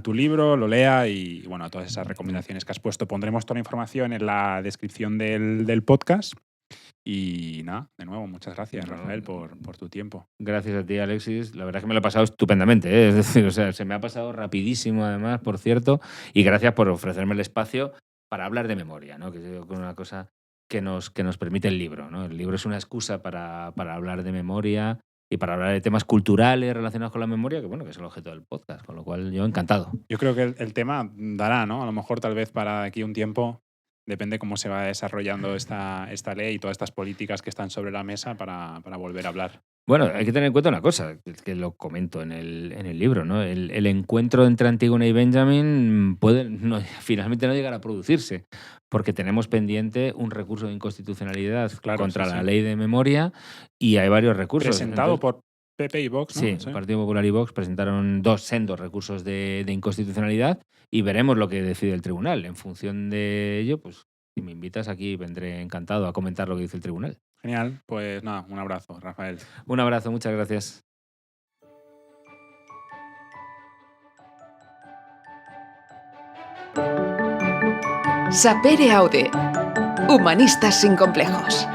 tu libro, lo lea y bueno, a todas esas recomendaciones que has puesto. Pondremos toda la información en la descripción del podcast. Y nada, de nuevo, muchas gracias, No, Rafael, por tu tiempo. Gracias a ti, Alexis. La verdad es que me lo he pasado estupendamente, ¿eh? Es decir, o sea, se me ha pasado rapidísimo, además, por cierto. Y gracias por ofrecerme el espacio para hablar de memoria, ¿no? Que es una cosa que nos permite el libro, ¿no? El libro es una excusa para hablar de memoria y para hablar de temas culturales relacionados con la memoria, que bueno, que es el objeto del podcast, con lo cual yo encantado. Yo creo que el tema dará, ¿no? A lo mejor tal vez para aquí un tiempo, depende cómo se va desarrollando esta ley y todas estas políticas que están sobre la mesa para volver a hablar. Bueno, hay que tener en cuenta una cosa, que lo comento en el libro, ¿no? El encuentro entre Antígona y Benjamin puede finalmente no llegar a producirse, porque tenemos pendiente un recurso de inconstitucionalidad Claro, contra sí, la sí. ley de memoria y hay varios recursos. Presentado Entonces, por PP y Vox, ¿no? sí, el Partido Popular y Vox presentaron dos sendos recursos de inconstitucionalidad y veremos lo que decide el tribunal. En función de ello, pues si me invitas aquí vendré encantado a comentar lo que dice el tribunal. Genial, pues nada, un abrazo, Rafael. Un abrazo, muchas gracias. Sapere Aude. Humanistas sin complejos.